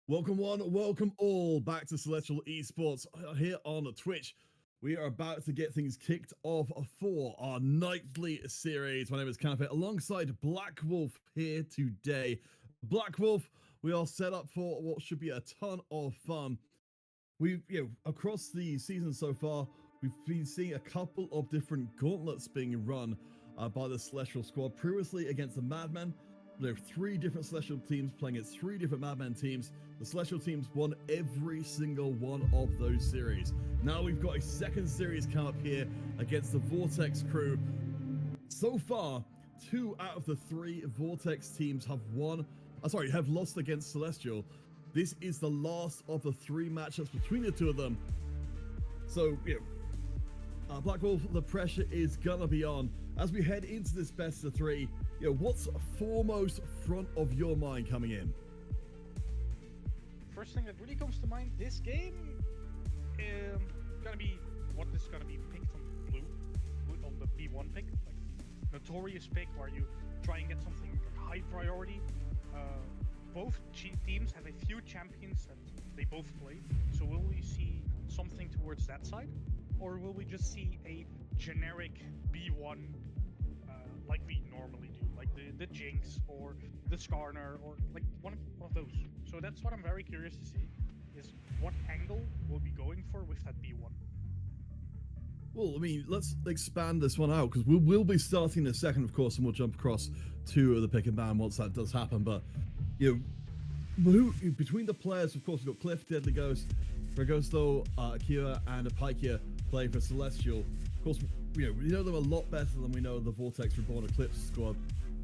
Welcome one, welcome all back to Celestial Esports here on Twitch. We are about to get things kicked off for our nightly series. My name is Canapé alongside Black Wolf here today. Black Wolf, we are set up for what should be a ton of fun. We've, across the season so far, we've been seeing a couple of different gauntlets being run by the Celestial squad. Previously against the Madmen, there are 3 different Celestial teams playing against 3 different Madman teams. The Celestial teams won every single one of those series. Now we've got a second series come up here against the Vortex crew. So far, 2 out of the 3 Vortex teams have lost against Celestial. This is the last of the 3 matchups between the 2 of them. So, Black Wolf, the pressure is gonna be on as we head into this best of 3. What's foremost front of your mind coming in? First thing that really comes to mind, this game gonna be what is gonna be picked on blue, on the B1 pick, like notorious pick where you try and get something high priority. Both teams have a few champions that they both play, so will we see something towards that side, or will we just see a generic B1 like we normally do, like the Jinx or the Skarner or like one of those? So that's what I'm very curious to see, is what angle we'll be going for with that B1. Well, I mean, let's expand this one out because we'll be starting in a second, of course, and we'll jump across to the pick and ban once that does happen. But between the players, of course, we've got Cliff, Deadly Ghost, Ragosto, Akira, and Apaikia playing for Celestial. Of course, we know them a lot better than we know the Vortex, Reborn, Eclipse squad.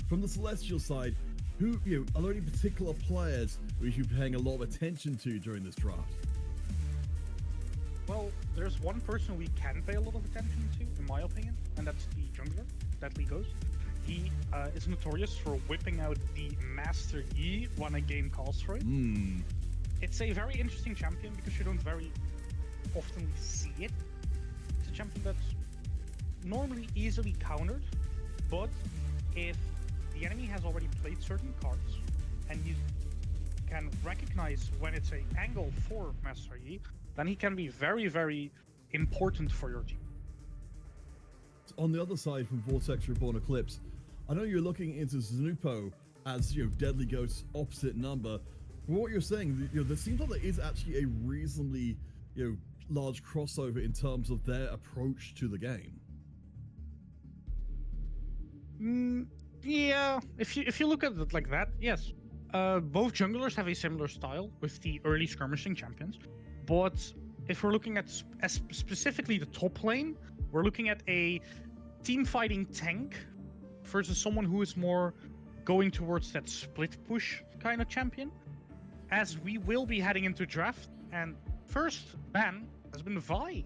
From the Celestial side, are there any particular players we should be paying a lot of attention to during this draft? Well, there's one person we can pay a lot of attention to, in my opinion, and that's the jungler, Deadly Ghost. He is notorious for whipping out the Master Yi when a game calls for it. It's a very interesting champion because you don't very often see it. It's a champion that's normally easily countered, but if the enemy has already played certain cards and you can recognize when it's an angle for Master Yi, then he can be very, very important for your team. On the other side from Vortex, Reborn, Eclipse, I know you're looking into Zanupo as Deadly Ghost's opposite number. From what you're saying, there seems like there is actually a reasonably large crossover in terms of their approach to the game. Yeah, if you look at it like that, yes. Both junglers have a similar style with the early skirmishing champions, but if we're looking at specifically the top lane, we're looking at a team fighting tank versus someone who is more going towards that split push kind of champion, as we will be heading into draft, and first ban has been Vi.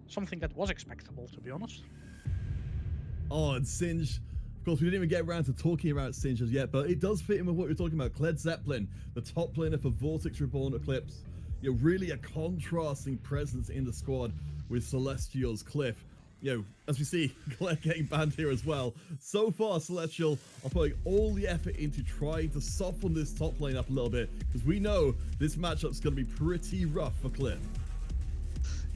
Something that was expectable, to be honest. Oh, and Singe. Of course, we didn't even get around to talking about Singe as yet, but it does fit in with what you're talking about. Kled Zeppelin, the top laner for Vortex, Reborn, Eclipse. Really a contrasting presence in the squad with Celestial's Cliff. As we see, Kled getting banned here as well. So far, Celestial are putting all the effort into trying to soften this top lane up a little bit, because we know this matchup's going to be pretty rough for Cliff.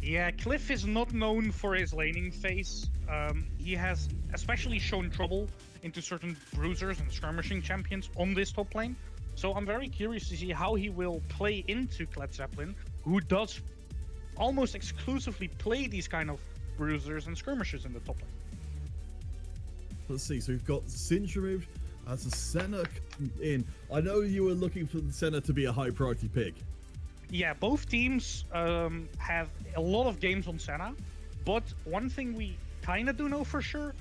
Yeah, Cliff is not known for his laning phase. He has especially shown trouble into certain bruisers and skirmishing champions on this top lane. So I'm very curious to see how he will play into Kled Zeppelin, who does almost exclusively play these kind of bruisers and skirmishers in the top lane. Let's see, so we've got Singe removed as the Senna in. I know you were looking for the Senna to be a high priority pick. Yeah, both teams have a lot of games on Senna, but one thing we kind of do know for sure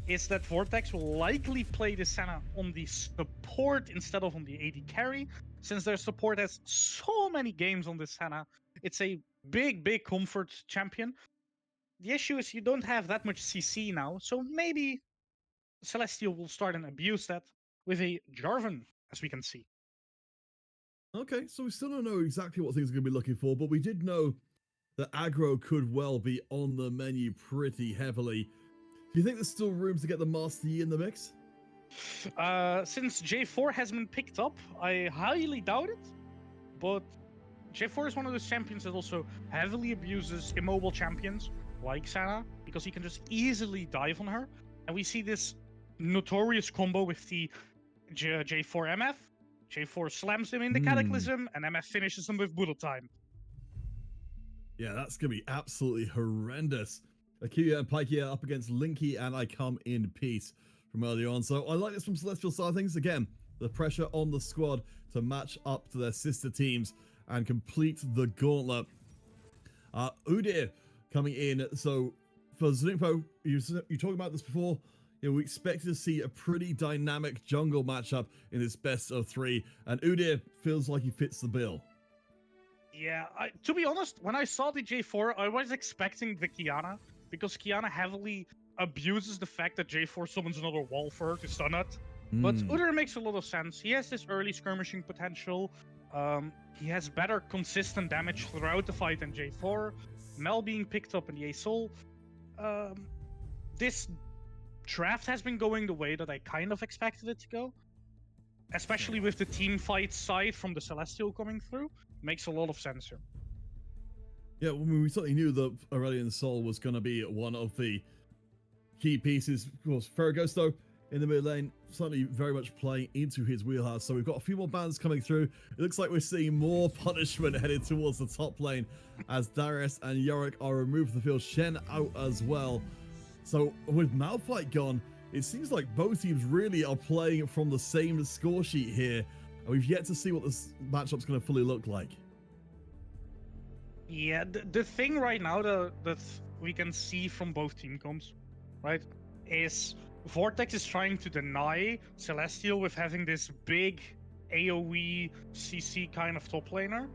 is that Vortex will likely play the Senna on the support instead of on the AD carry, since their support has so many games on this Senna. It's a big comfort champion. The issue is you don't have that much CC now, so maybe Celestial will start and abuse that with a Jarvan, as we can see. Okay, so we still don't know exactly what things are going to be looking for, but we did know that aggro could well be on the menu pretty heavily. Do you think there's still room to get the Master Yi in the mix? Since J4 has been picked up, I highly doubt it. but J4 is one of those champions that also heavily abuses immobile champions like Senna, because he can just easily dive on her. And we see this notorious combo with the J4 MF. J4 slams him in the Cataclysm, and MF finishes him with Bullet Time. Yeah, that's going to be absolutely horrendous. Akira and Pykia up against Linky and I Come in Peace from earlier on. So I like this from Celestial side of things. Again, the pressure on the squad to match up to their sister teams and complete the gauntlet. Udyr coming in. So for Zunimpo, you talked about this before. You know, we expected to see a pretty dynamic jungle matchup in this best of 3, and Udyr feels like he fits the bill. Yeah, to be honest, when I saw the J4, I was expecting the Kiana, because Kiana heavily abuses the fact that J4 summons another wall for her to stun it. But Udyr makes a lot of sense. He has this early skirmishing potential. He has better consistent damage throughout the fight than J4. Mel being picked up in the Asol. This draft has been going the way that I kind of expected it to go. Especially with the team fight side from the Celestial coming through. Makes a lot of sense here. Yeah, well, we certainly knew that Aurelion Sol was going to be one of the key pieces. Of course, Ferragosto in the mid lane, certainly very much playing into his wheelhouse. So we've got a few more bans coming through. It looks like we're seeing more punishment headed towards the top lane as Darius and Yorick are removed from the field. Shen out as well. So with Malphite gone, it seems like both teams really are playing from the same score sheet here. And we've yet to see what this matchup's going to fully look like. Yeah, the thing right now that we can see from both team comps, right, is Vortex is trying to deny Celestial with having this big AoE CC kind of top laner,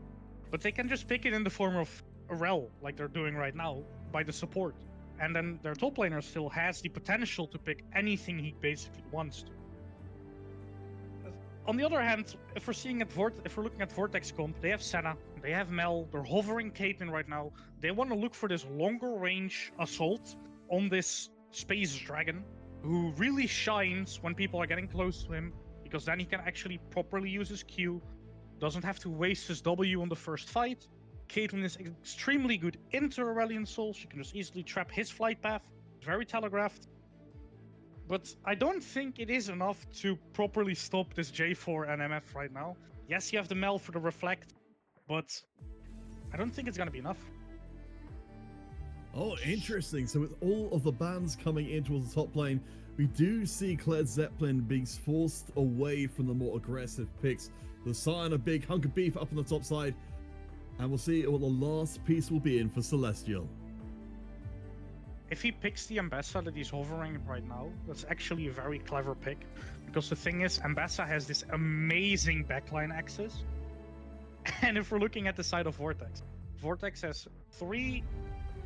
but they can just pick it in the form of Aurel, like they're doing right now, by the support. And then their top laner still has the potential to pick anything he basically wants to. On the other hand, if we're looking at Vortex comp, they have Senna, they have Mel, they're hovering Caitlyn right now. They want to look for this longer range assault on this space dragon, who really shines when people are getting close to him, because then he can actually properly use his Q, doesn't have to waste his W on the first fight. Caitlyn is extremely good into Aurelion Sol. She can just easily trap his flight path. Very telegraphed. But I don't think it is enough to properly stop this J4 and MF right now. Yes, you have the Mel for the Reflect, but I don't think it's going to be enough. Oh, interesting. So with all of the bans coming in towards the top lane, we do see Kled Zeppelin being forced away from the more aggressive picks. The sign a big hunk of beef up on the top side. And we'll see what the last piece will be in for Celestial. If he picks the Ambessa that he's hovering right now, that's actually a very clever pick. Because the thing is, Ambessa has this amazing backline access. And if we're looking at the side of Vortex, Vortex has 3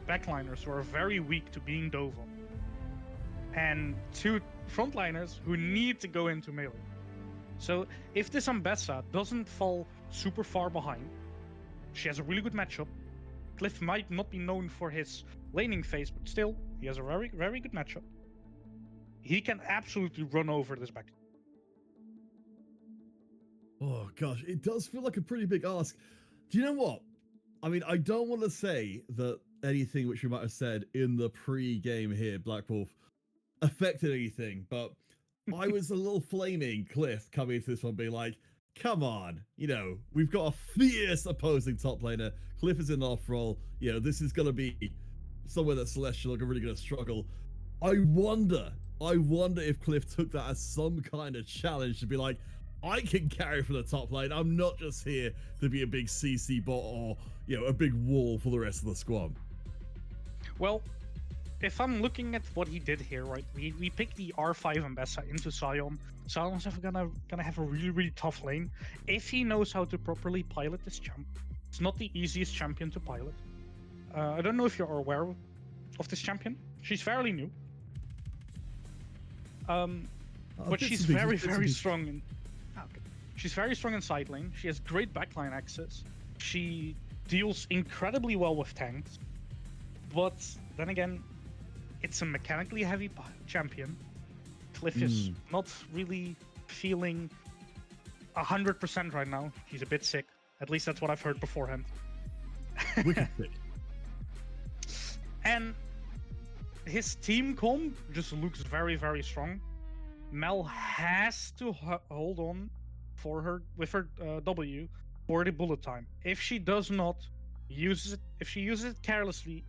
backliners who are very weak to being dove on. And 2 frontliners who need to go into melee. So if this Ambessa doesn't fall super far behind, she has a really good matchup. Cliff might not be known for his laning phase, but still, he has a very, very good matchup. He can absolutely run over this back. Oh gosh, it does feel like a pretty big ask. Do you know what? I mean, I don't want to say that anything which we might have said in the pre-game here, Black Wolf, affected anything, but I was a little flaming Cliff coming into this one being like, come on, you know, we've got a fierce opposing top laner. Cliff is in off roll. You know, this is going to be somewhere that Celestial are really going to struggle. I wonder if Cliff took that as some kind of challenge to be like, I can carry for the top lane. I'm not just here to be a big CC bot or, you know, a big wall for the rest of the squad. Well, if I'm looking at what he did here, right, we picked the R5 Ambessa into Sion. Sion's gonna have a really, really tough lane. If he knows how to properly pilot this champ, it's not the easiest champion to pilot. I don't know if you're aware of this champion. She's fairly new. But she's very, very strong in... She's very strong in side lane. She has great backline access. She deals incredibly well with tanks. But then again, it's a mechanically heavy champion. Cliff is not really feeling 100% right now. He's a bit sick. At least that's what I've heard beforehand. Wicked pick. And his team comp just looks very, very strong. Mel has to hold on for her with her W for the bullet time. If she does not use it, if she uses it carelessly,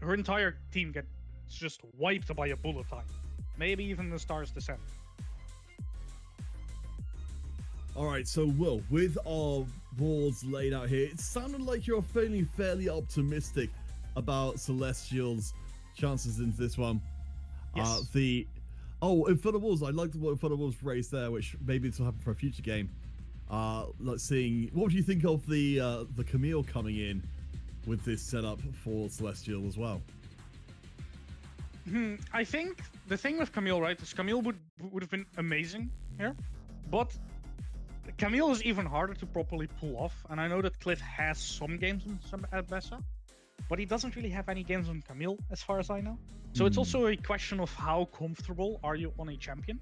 her entire team gets just wiped by a bullet time. Maybe even the Stars Descent. All right, so Will, with our boards laid out here, it sounded like you're feeling fairly optimistic about Celestial's chances into this one. Yes. Infernal Wolves, I liked what Infernal Wolves raised there, which maybe this will happen for a future game. Let's see, what do you think of the Camille coming in with this setup for Celestial as well? I think the thing with Camille, right, is Camille would have been amazing here, but Camille is even harder to properly pull off. And I know that Cliff has some games on some at Bessa, but he doesn't really have any games on Camille, as far as I know. So it's also a question of how comfortable are you on a champion?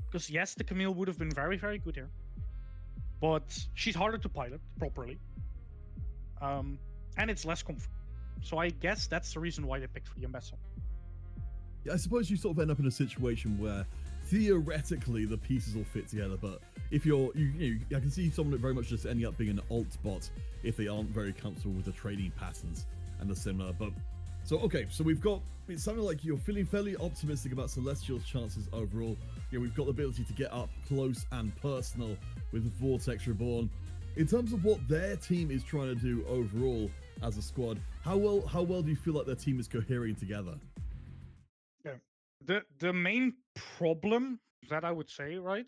Because yes, the Camille would have been very, very good here, but she's harder to pilot properly, and it's less comfortable. So I guess that's the reason why they picked for the Ambassador. Yeah, I suppose you sort of end up in a situation where theoretically the pieces all fit together, but if I can see someone very much just ending up being an alt bot if they aren't very comfortable with the trading patterns and the similar. But so it sounded like you're feeling fairly optimistic about Celestial's chances overall. We've got the ability to get up close and personal with Vortex Reborn. In terms of what their team is trying to do overall as a squad, how well do you feel like their team is cohering together? Yeah. The main problem that I would say, right,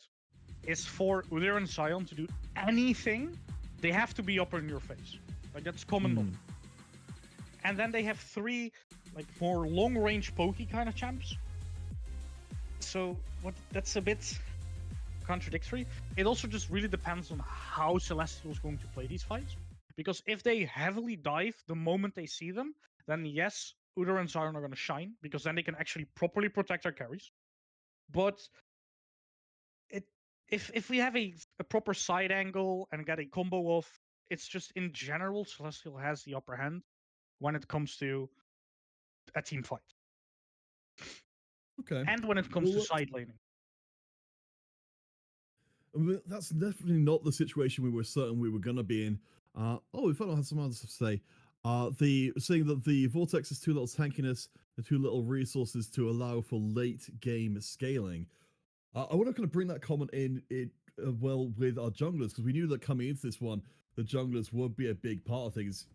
is for Udyr and Sion to do anything, they have to be up in your face. Like, that's common knowledge. And then they have 3 like more long-range pokey kind of champs. So that's a bit contradictory. It also just really depends on how Celestial is going to play these fights. Because if they heavily dive the moment they see them, then yes, Udyr and Sion are going to shine, because then they can actually properly protect their carries. But if we have a proper side angle and get a combo off, it's just in general Celestial has the upper hand when it comes to a team fight. Okay. And when it comes to side laning. That's definitely not the situation we were certain we were going to be in. Infernal had some other stuff to say. Saying that the Vortex is too little tankiness, the too little resources to allow for late game scaling. I want to kind of bring that comment in well with our junglers, because we knew that coming into this one, the junglers would be a big part of things.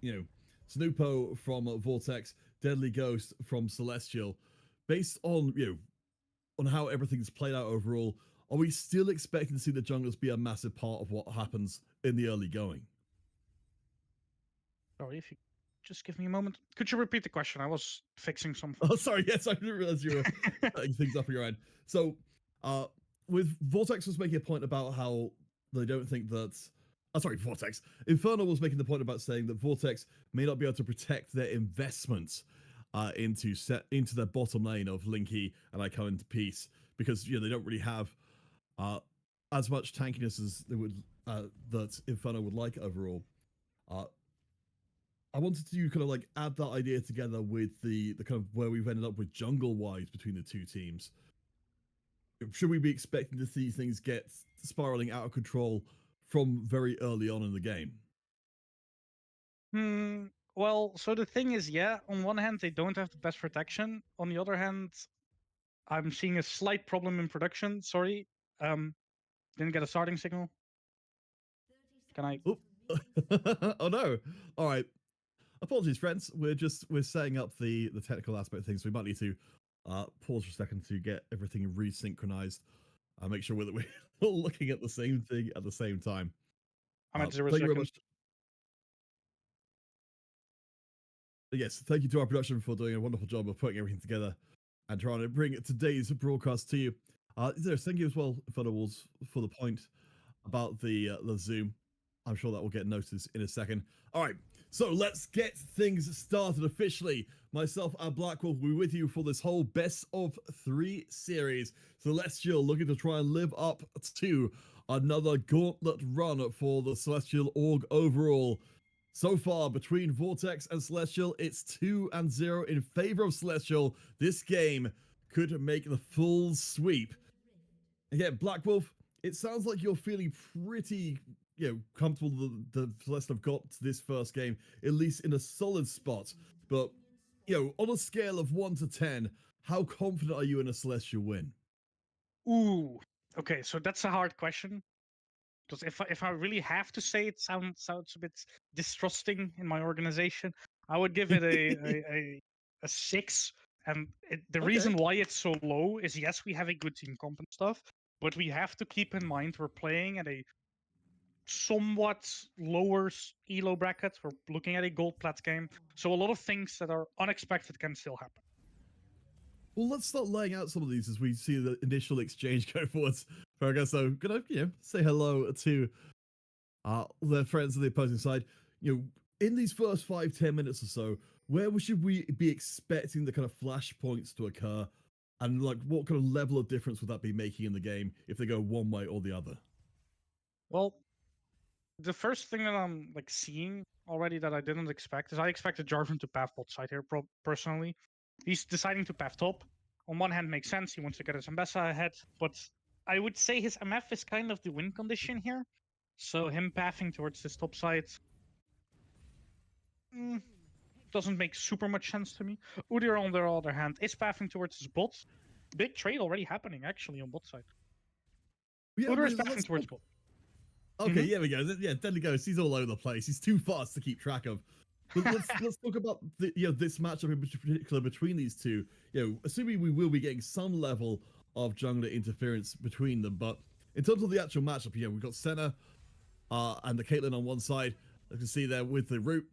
Snoopo from Vortex, Deadly Ghost from Celestial. Based on on how everything's played out overall, are we still expecting to see the junglers be a massive part of what happens in the early going? Sorry, if you just give me a moment. Could you repeat the question? I was fixing something. Oh, sorry. Yes, I didn't realize you were setting things up on your end. So, with Vortex was making a point about how they don't think that. Vortex. Infernal was making the point about saying that Vortex may not be able to protect their investments into their bottom lane of Linky and I come into peace, because they don't really have as much tankiness as they would that Infernal would like overall. I wanted to kind of like add that idea together with the kind of where we've ended up with jungle wise between the two teams. Should we be expecting to see things get spiraling out of control from very early on in the game? Well, so the thing is, on one hand, they don't have the best protection. On the other hand, I'm seeing a slight problem in production. Sorry. Didn't get a starting signal. Can I? Oh no. All right. Apologies, friends. We're setting up the technical aspect of things. We might need to pause for a second to get everything resynchronized. Make sure that we're all looking at the same thing at the same time. I'm at 0 thank seconds. you very much. Yes, thank you to our production for doing a wonderful job of putting everything together and trying to bring today's broadcast to you. Thank you as well, Infernal Wolves, for the point about the Zoom. I'm sure that will get noticed in a second. All right, so let's get things started officially. Myself and Blackwolf will be with you for this whole best of 3 series. Celestial looking to try and live up to another gauntlet run for the Celestial Org overall. So far, between Vortex and Celestial, it's 2-0 in favor of Celestial. This game could make the full sweep. Again, Black Wolf, it sounds like you're feeling pretty, comfortable that the Celestial have got to this first game, at least in a solid spot. But, on a scale of 1 to 10, how confident are you in a Celestial win? Ooh, okay, so that's a hard question. Because if I really have to say it sounds a bit distrusting in my organization, I would give it a 6. And the Okay. reason why it's so low is, yes, we have a good team comp and stuff, but we have to keep in mind we're playing at a somewhat lower elo bracket. We're looking at a gold plat game, so a lot of things that are unexpected can still happen. Well, let's start laying out some of these as we see the initial exchange go forwards. So, gonna say hello to their friends on the opposing side. In these first 5-10 minutes or so, where should we be expecting the kind of flashpoints to occur, and like what kind of level of difference would that be making in the game if they go one way or the other? Well, the first thing that I'm like seeing already that I didn't expect is I expected Jarvan to path bot side here. Personally, he's deciding to path top. On one hand, makes sense. He wants to get his Ambessa ahead, but I would say his MF is kind of the win condition here. So him pathing towards this top side doesn't make super much sense to me. Udyr, on the other hand, is pathing towards his bot. Big trade already happening actually on bot side. Yeah, Udyr is pathing towards bot. Okay, yeah, we go. Yeah, Deadly Ghost. He's all over the place. He's too fast to keep track of. But let's talk about this matchup in particular between these two. Assuming we will be getting some level of jungler interference between them, but in terms of the actual matchup, we've got Senna and the Caitlyn on one side. You can see there with the root.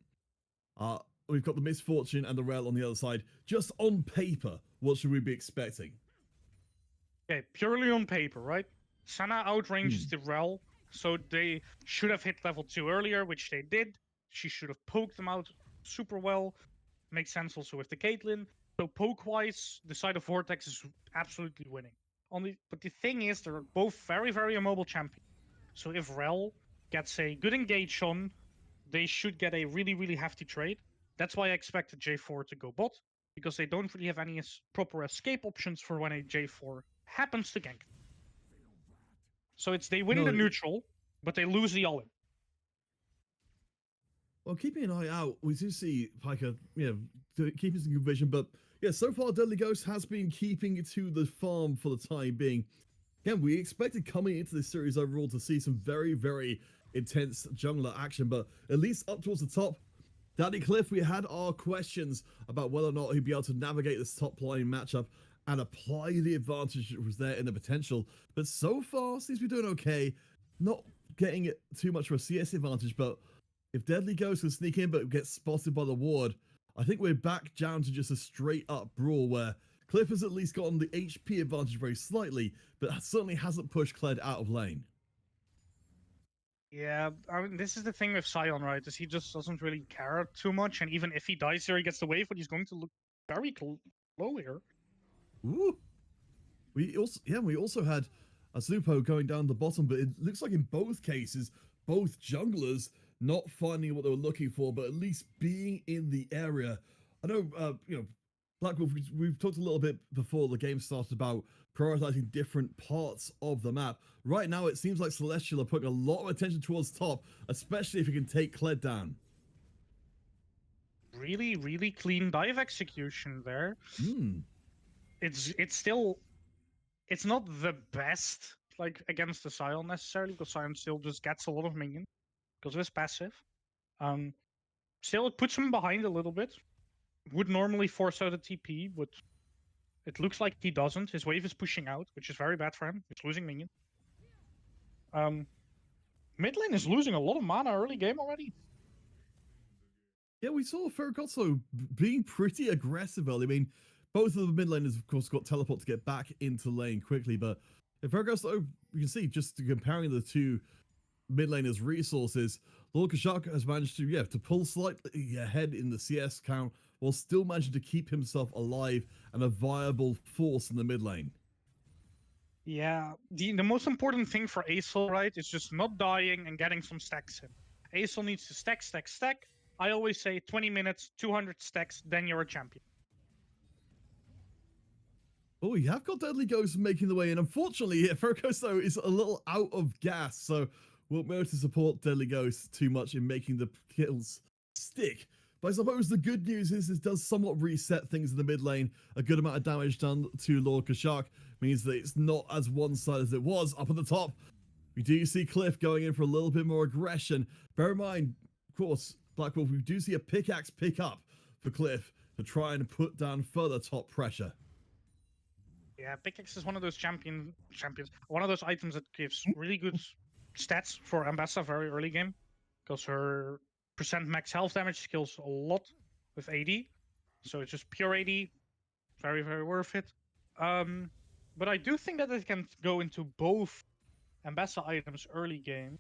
We've got the Misfortune and the Rel on the other side. Just on paper, what should we be expecting? Okay, purely on paper, right? Senna outranges the Rel, so they should have hit level 2 earlier, which they did. She should have poked them out super well. Makes sense also with the Caitlyn. So poke-wise, the side of Vortex is absolutely winning. But the thing is, they're both very, very immobile champions. So if Rel gets a good engage on, they should get a really, really hefty trade. That's why I expected J4 to go bot, because they don't really have any proper escape options for when a J4 happens to gank. So they win the neutral, but they lose the all-in. Well, keeping an eye out, we do see Piker, keeping some good vision, but so far Deadly Ghost has been keeping it to the farm for the time being. Again, we expected coming into this series overall to see some very, very intense jungler action, but at least up towards the top, Danny Cliff, we had our questions about whether or not he'd be able to navigate this top line matchup and apply the advantage that was there in the potential. But so far, seems to be doing okay. Not getting it too much of a CS advantage, but if Deadly Ghost can sneak in but gets spotted by the ward, I think we're back down to just a straight up brawl where Cliff has at least gotten the HP advantage very slightly, but certainly hasn't pushed Kled out of lane. Yeah, I mean, this is the thing with Sion, right? Is he just doesn't really care too much, and even if he dies here, he gets the wave, but he's going to look very low here. Ooh. We also had a Zupo going down the bottom, but it looks like in both cases, both junglers not finding what they were looking for, but at least being in the area. I know, Black Wolf, we've talked a little bit before the game started about prioritizing different parts of the map. Right now, it seems like Celestial are putting a lot of attention towards top, especially if you can take Kled down. Really, really clean dive execution there. It's still, it's not the best like against the Sion necessarily, because Sion still just gets a lot of minions because of his passive. Still, it puts him behind a little bit. Would normally force out a TP, but it looks like he doesn't. His wave is pushing out, which is very bad for him. He's losing minion. Mid lane is losing a lot of mana early game already. Yeah, we saw Ferragotto being pretty aggressive early. I mean, both of the mid laners, of course, got teleport to get back into lane quickly, but if Ferragotto, you can see, just comparing the two mid laners' resources, Lord Kashak has managed to pull slightly ahead in the CS count while still managing to keep himself alive and a viable force in the mid lane. Yeah, the most important thing for Acel, right, is just not dying and getting some stacks in. Acel needs to stack, stack, stack. I always say 20 minutes, 200 stacks, then you're a champion. Oh, you have got Deadly Ghost making the way in. Unfortunately, Furcos, though, is a little out of gas, so won't be able to support Deadly Ghost too much in making the kills stick. But I suppose the good news is this does somewhat reset things in the mid lane. A good amount of damage done to Lord Kashak means that it's not as one-sided as it was up at the top. We do see Cliff going in for a little bit more aggression. Bear in mind, of course, Black Wolf, we do see a pickaxe pick up for Cliff to try and put down further top pressure. Yeah, pickaxe is one of those champions. One of those items that gives really good stats for Ambassa very early game, because her percent max health damage skills a lot with AD. So it's just pure AD, very very worth it. But I do think that it can go into both Ambassa items early game.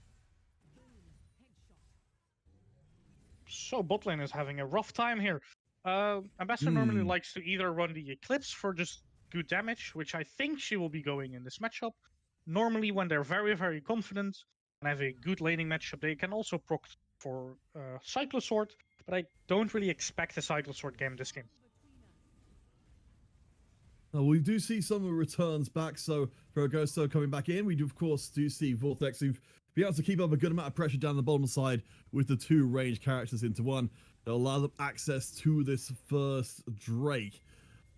So bot lane is having a rough time here. Ambassa normally likes to either run the Eclipse for just good damage, which I think she will be going in this matchup. Normally, when they're very, very confident and have a good laning matchup, they can also proc for Cyclosword, but I don't really expect a Cyclosword game this game. We do see some of the returns back, so for Agosto coming back in, we do, of course, do see Vortex who've been able to keep up a good amount of pressure down the bottom side with the two ranged characters into one. That'll allow them access to this first Drake.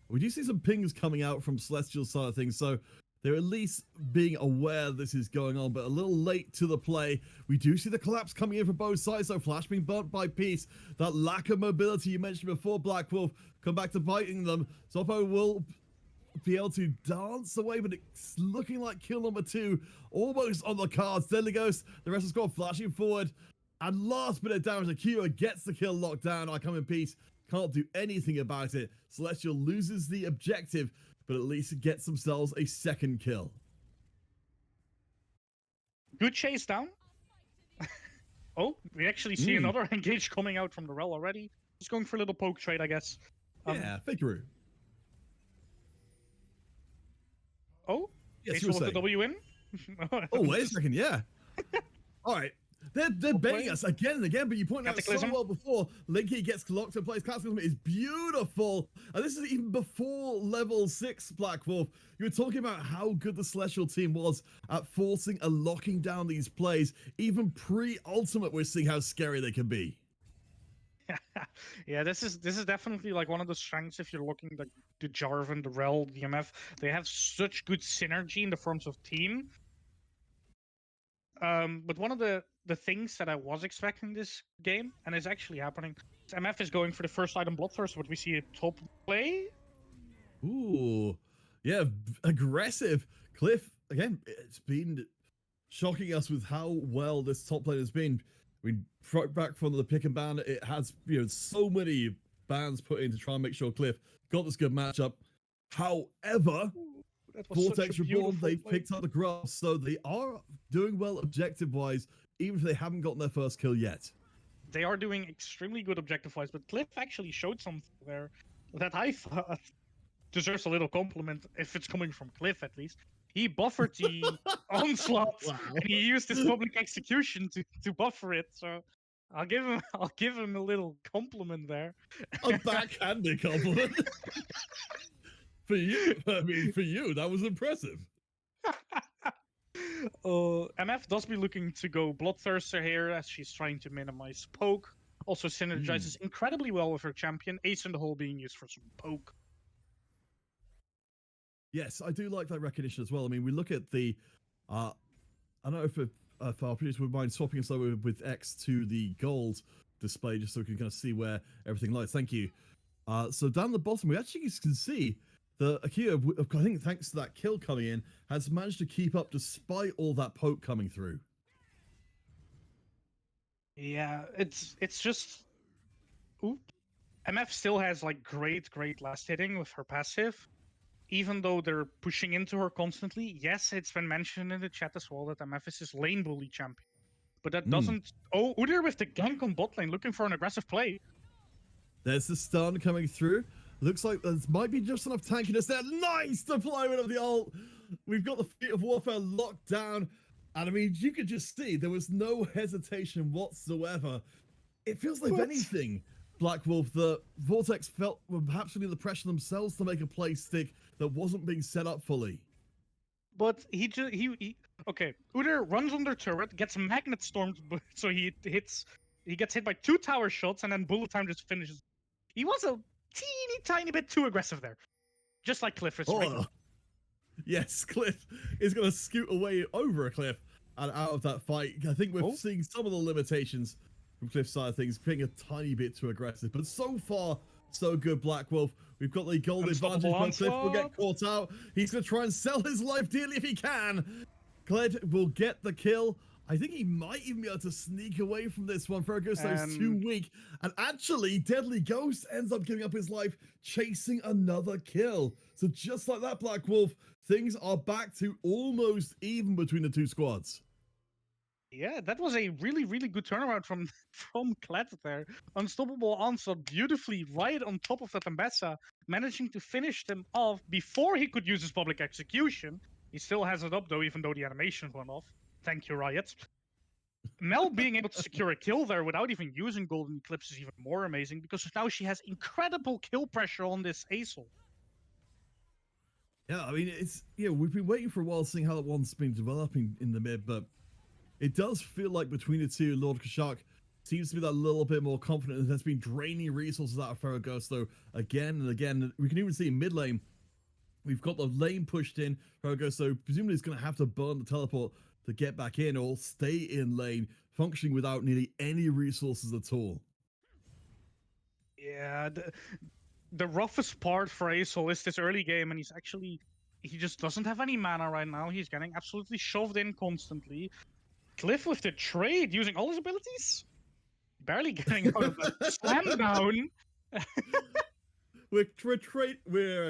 We do see some pings coming out from Celestial side of things, so they're at least being aware this is going on, but a little late to the play. We do see the collapse coming in from both sides, so Flash being burnt by Peace. That lack of mobility you mentioned before, Black Wolf, come back to biting them. Zoppo will be able to dance away, but it's looking like kill number 2 almost on the cards. Deadly Ghost, the rest of the squad flashing forward. And last bit of damage, Akira gets the kill locked down. I come in peace. Can't do anything about it. Celestial loses the objective, but at least it gets themselves a second kill. Good chase down. Oh, we actually see another engage coming out from the rel already. Just going for a little poke trade, I guess. Yeah, Fakeroo. Oh, yes, Ace will the W in. Oh, wait a second, yeah. All right. They're baiting us again and again, but you pointed out so well before. Linky gets locked in place. Cataclysm is beautiful. And this is even before level 6, Black Wolf. You were talking about how good the Celestial team was at forcing and locking down these plays. Even pre-ultimate, we're seeing how scary they can be. Yeah, this is definitely like one of the strengths if you're looking at the Jarvan, the Rel, the MF. They have such good synergy in the forms of team. But one of the things that I was expecting this game, and is actually happening, is MF is going for the first item Bloodthirst, but we see a top play. Ooh, yeah, aggressive. Cliff, again, it's been shocking us with how well this top lane has been. I mean, back from the pick and ban, it has, so many bans put in to try and make sure Cliff got this good matchup. However, Vortex Reborn, they've picked up the grass, so they are doing well objective-wise, even if they haven't gotten their first kill yet. They are doing extremely good objective-wise, but Cliff actually showed something there that I thought deserves a little compliment, if it's coming from Cliff at least. He buffered the onslaught, and he used his public execution to buffer it. So I'll give him a little compliment there. A backhanded compliment. For you, that was impressive. MF does be looking to go Bloodthirster here as she's trying to minimize poke. Also synergizes incredibly well with her champion. Ace in the hole being used for some poke. Yes, I do like that recognition as well. I mean, we look at the, I don't know if our producer would mind swapping us over with X to the gold display, just so we can kind of see where everything lies. Thank you. So down the bottom, we actually can see that Akira, I think thanks to that kill coming in, has managed to keep up despite all that poke coming through. Yeah, it's just... Ooh. MF still has like great last hitting with her passive. Even though they're pushing into her constantly, yes, it's been mentioned in the chat as well that MF is his lane bully champion. But that doesn't... Oh, Udyr with the gank on bot lane, looking for an aggressive play. There's the stun coming through. Looks like there might be just enough tankiness there. Nice deployment of the ult. We've got the Fleet of Warfare locked down. And I mean, you could just see there was no hesitation whatsoever. It feels like, if What? anything, Black Wolf, the Vortex felt were perhaps feeling the pressure themselves to make a play stick that wasn't being set up fully. But he okay. Udyr runs under turret, gets magnet stormed, so he gets hit by 2 tower shots, and then bullet time just finishes. He was a teeny tiny bit too aggressive there, just like Cliff is right Oh, now. yes, Cliff is going to scoot away over a cliff and out of that fight. I think we're seeing some of the limitations from Cliff's side of things, being a tiny bit too aggressive. But so far, so good, Black Wolf. We've got the gold advantage, but Cliff will get caught out. He's going to try and sell his life dearly if he can. Kled will get the kill. I think he might even be able to sneak away from this one. Ferguso's too weak. And actually, Deadly Ghost ends up giving up his life, chasing another kill. So just like that, Black Wolf, things are back to almost even between the two squads. Yeah, that was a really, really good turnaround from Kled there. Unstoppable onslaught beautifully right on top of that Ambessa, managing to finish them off before he could use his public execution. He still has it up though, even though the animation went off. Thank you, Riot. Mel being able to secure a kill there without even using Golden Eclipse is even more amazing, because now she has incredible kill pressure on this Aesol. Yeah, I mean, it's, we've been waiting for a while, seeing how that one's been developing in the mid, but it does feel like between the two, Lord Kashak seems to be that little bit more confident, and has been draining resources out of Ferragosto again and again. We can even see in mid lane, we've got the lane pushed in. Ferragosto presumably is going to have to burn the teleport to get back in, or stay in lane, functioning without nearly any resources at all. Yeah, the roughest part for Aesol is this early game, and he just doesn't have any mana right now. He's getting absolutely shoved in constantly. Cliff with the trade, using all his abilities, barely getting out of that slam down. We're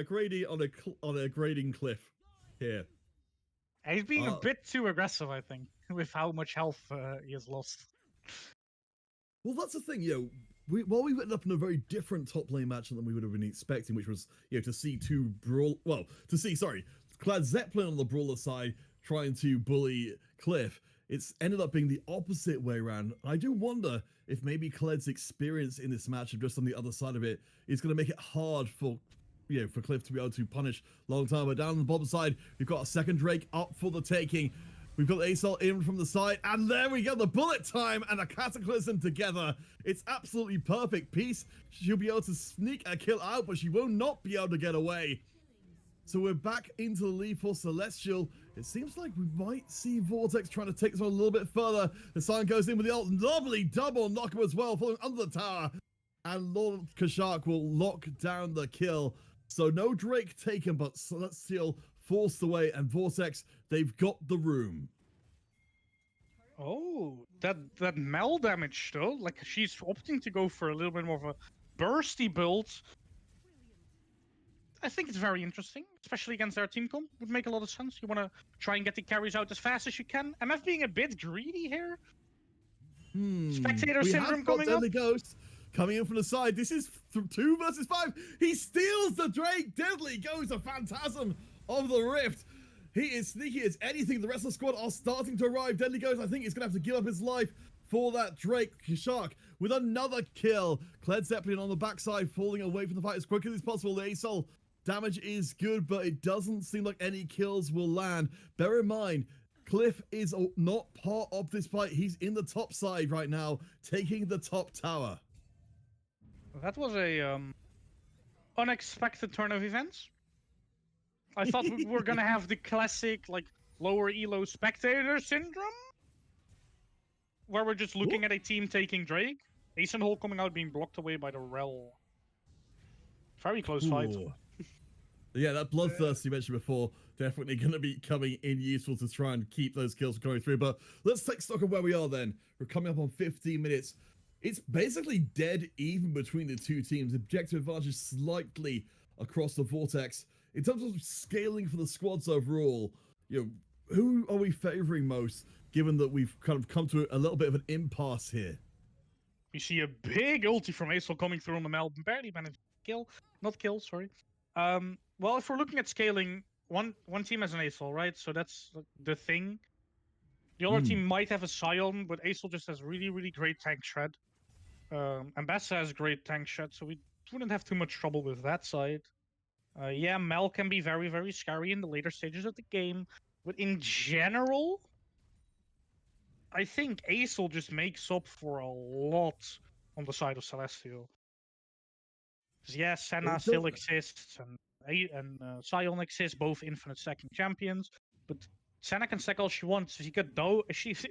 grading on a grading cliff here. He's being a bit too aggressive, I think, with how much health he has lost. Well, that's the thing, while we ended up in a very different top lane match than we would have been expecting, which was, to see Clad Zeppelin on the brawler side trying to bully Cliff. It's ended up being the opposite way around. I do wonder if maybe Kled's experience in this match, just on the other side of it, is going to make it hard for Cliff to be able to punish long time. But down on the bottom side, we've got a second Drake up for the taking. We've got Aesol in from the side, and there we go, the bullet time and a Cataclysm together. It's absolutely perfect piece. She'll be able to sneak a kill out, but she will not be able to get away. So we're back into the lead for Celestial. It seems like we might see Vortex trying to take this one a little bit further. The Sign goes in with the ult, lovely double knockup as well, falling under the tower. And Lord Kashak will lock down the kill. So no Drake taken, but Celestial forced away, and Vortex, they've got the room. Oh, that Mel damage though, like she's opting to go for a little bit more of a bursty build. I think it's very interesting, especially against their team comp. Would make a lot of sense. You want to try and get the carries out as fast as you can. MF being a bit greedy here. Spectator syndrome coming up. Deadly Ghost coming in from the side. This is 2 versus 5. He steals the Drake. Deadly Ghost, a phantasm of the Rift. He is sneaky as anything. The rest of the squad are starting to arrive. Deadly Ghost, I think, is going to have to give up his life for that Drake. Shark with another kill. Kled Zeppelin on the backside, falling away from the fight as quickly as possible. The Aesol damage is good, but it doesn't seem like any kills will land. Bear in mind, Cliff is not part of this fight. He's in the top side right now, taking the top tower. That was a unexpected turn of events. I thought we were gonna have the classic, like, lower elo spectator syndrome, where we're just looking at a team taking Drake. Asen Hole coming out, being blocked away by the Rel. Very close fight. Yeah, that bloodthirst you mentioned before, definitely going to be coming in useful to try and keep those kills going through. But let's take stock of where we are then. We're coming up on 15 minutes. It's basically dead even between the two teams. Objective advantage slightly across the Vortex. In terms of scaling for the squads overall, who are we favoring most, given that we've kind of come to a little bit of an impasse here? We see a big ulti from Aesol coming through on the Mel, barely managed to kill. Not kill, sorry. Well, if we're looking at scaling, one team has an Acel, right? So that's the thing. The other Hmm. team might have a Scion, but Acel just has really great tank shred. Ambassa has great tank shred, so we wouldn't have too much trouble with that side. Yeah, Mel can be very scary in the later stages of the game, but in general, I think Acel just makes up for a lot on the side of Celestial. Because yeah, Senna It still does. exists, and Sion exists, both infinite stacking champions. But Senna can stack all she wants. If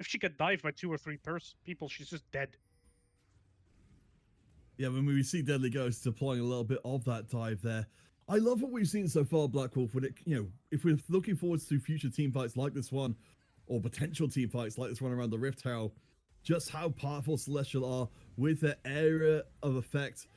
she get dived by 2 or 3 people, she's just dead. Yeah, when we see Deadly Ghost deploying a little bit of that dive there. I love what we've seen so far, Black Wolf. When it, if we're looking forward to future team fights like this one, or potential team fights like this one around the Rift Herald, just how powerful Celestial are with their area of effect.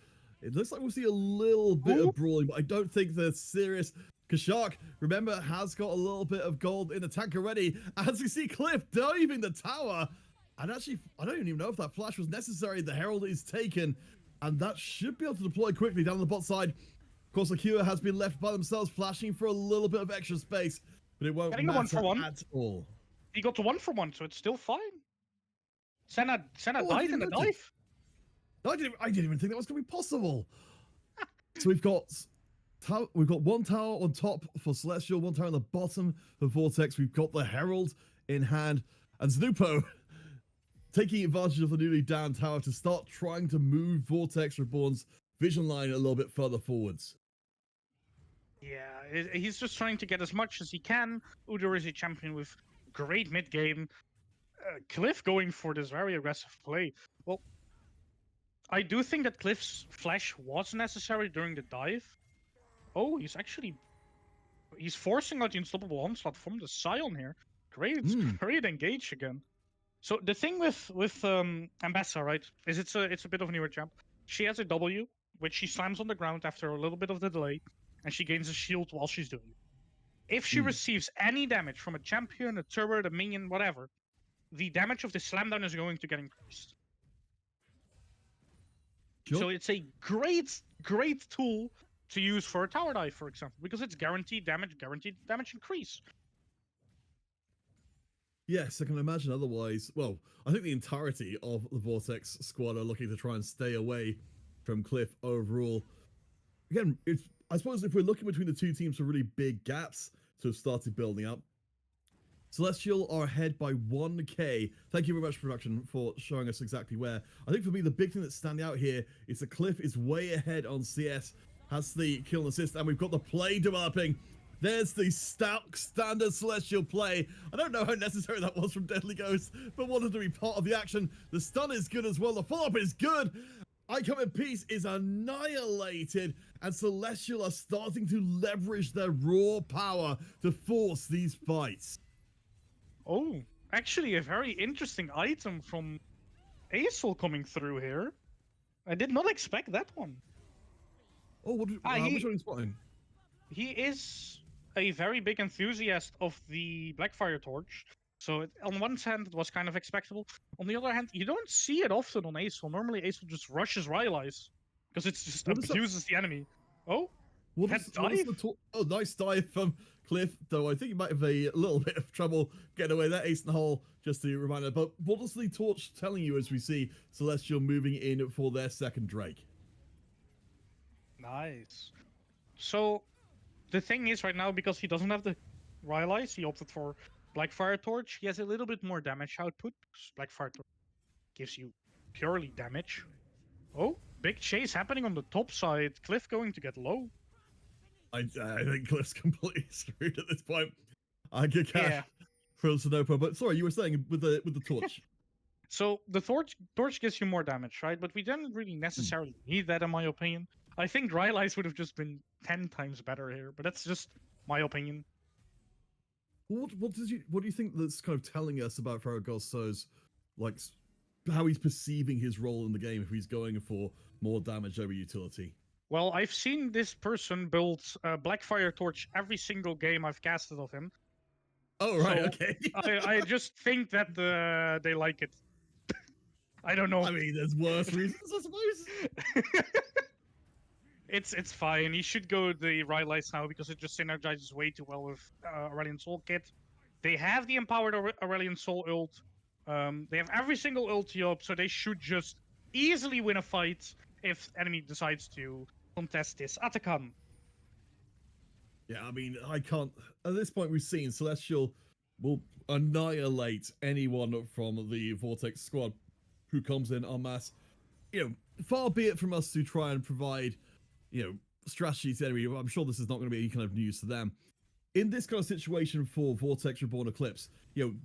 It looks like we'll see a little bit Ooh. of brawling, but I don't think they're serious. Kashak, remember, has got a little bit of gold in the tank already. As you see Cliff diving the tower. And actually, I don't even know if that flash was necessary. The Herald is taken. And that should be able to deploy quickly down the bot side. Of course, Akira has been left by themselves, flashing for a little bit of extra space, but it won't Getting a matter 1-for-1. at all. He got to 1-for-1, so it's still fine. Senna Oh, died in the dive. I didn't even think that was going to be possible. So we've got one tower on top for Celestial, one tower on the bottom for Vortex. We've got the Herald in hand, and Snupo taking advantage of the newly down tower to start trying to move Vortex Reborn's vision line a little bit further forwards. Yeah, he's just trying to get as much as he can. Udyr is a champion with great mid game. Cliff going for this very aggressive play. Well, I do think that Cliff's flash was necessary during the dive. Oh, he's forcing out the unstoppable onslaught from the Scion here. Great engage again. So the thing with Ambassa, right, is it's a bit of a newer champ. She has a W, which she slams on the ground after a little bit of the delay, and she gains a shield while she's doing it. If she receives any damage from a champion, a turret, a minion, whatever, the damage of the slam down is going to get increased. Sure. So it's a great tool to use for a tower dive, for example, because it's guaranteed damage increase. Yes, I can imagine otherwise. Well, I think the entirety of the Vortex squad are looking to try and stay away from Cliff overall. Again, I suppose if we're looking between the two teams for really big gaps to have started building up, Celestial are ahead by 1k. Thank you very much, production, for showing us exactly where. I think for me, the big thing that's standing out here is that Cliff is way ahead on CS, has the kill and assist, and we've got the play developing. There's the standard Celestial play. I don't know how necessary that was from Deadly Ghost, but wanted to be part of the action. The stun is good as well. The follow-up is good. I Come in Peace is annihilated, and Celestial are starting to leverage their raw power to force these fights. Oh, actually a very interesting item from Acel coming through here. I did not expect that one. Oh, which one are you spotting? He is a very big enthusiast of the Blackfire Torch. So on one hand, it was kind of expectable. On the other hand, you don't see it often on Acel. Normally, Acel just rushes Rylai's because it just abuses the enemy. Oh, oh, nice dive from Cliff, though I think he might have a little bit of trouble getting away there. Ace in the hole, just to remind us. But what is the torch telling you as we see Celestial moving in for their second Drake? Nice. So the thing is right now, because he doesn't have the Rylai's, he opted for Blackfire Torch. He has a little bit more damage output, because Blackfire Torch gives you purely damage. Oh, big chase happening on the top side. Cliff going to get low. I think Cliff's completely screwed at this point. I get cash from Sinopo, but sorry, you were saying with the torch. So the torch gives you more damage, right? But we didn't really necessarily need that, in my opinion. I think Rylai's would have just been 10 times better here, but that's just my opinion. What do you think that's kind of telling us about Faragosso's, like, how he's perceiving his role in the game if he's going for more damage over utility? Well, I've seen this person build a Blackfire Torch every single game I've casted of him. Oh, right, so, okay. I just think that they like it. I don't know. I mean, there's worse reasons, I suppose. It's fine. He should go the Rylai's now because it just synergizes way too well with Aurelion Soul Kit. They have the empowered Aurelion Soul ult. They have every single ulti up, so they should just easily win a fight if enemy decides to contest this. Atakan. Yeah, I mean, I can't. At this point, we've seen Celestial will annihilate anyone from the Vortex squad who comes in en masse. You know, far be it from us to try and provide, strategies to enemy. I'm sure this is not going to be any kind of news to them. In this kind of situation for Vortex Reborn Eclipse,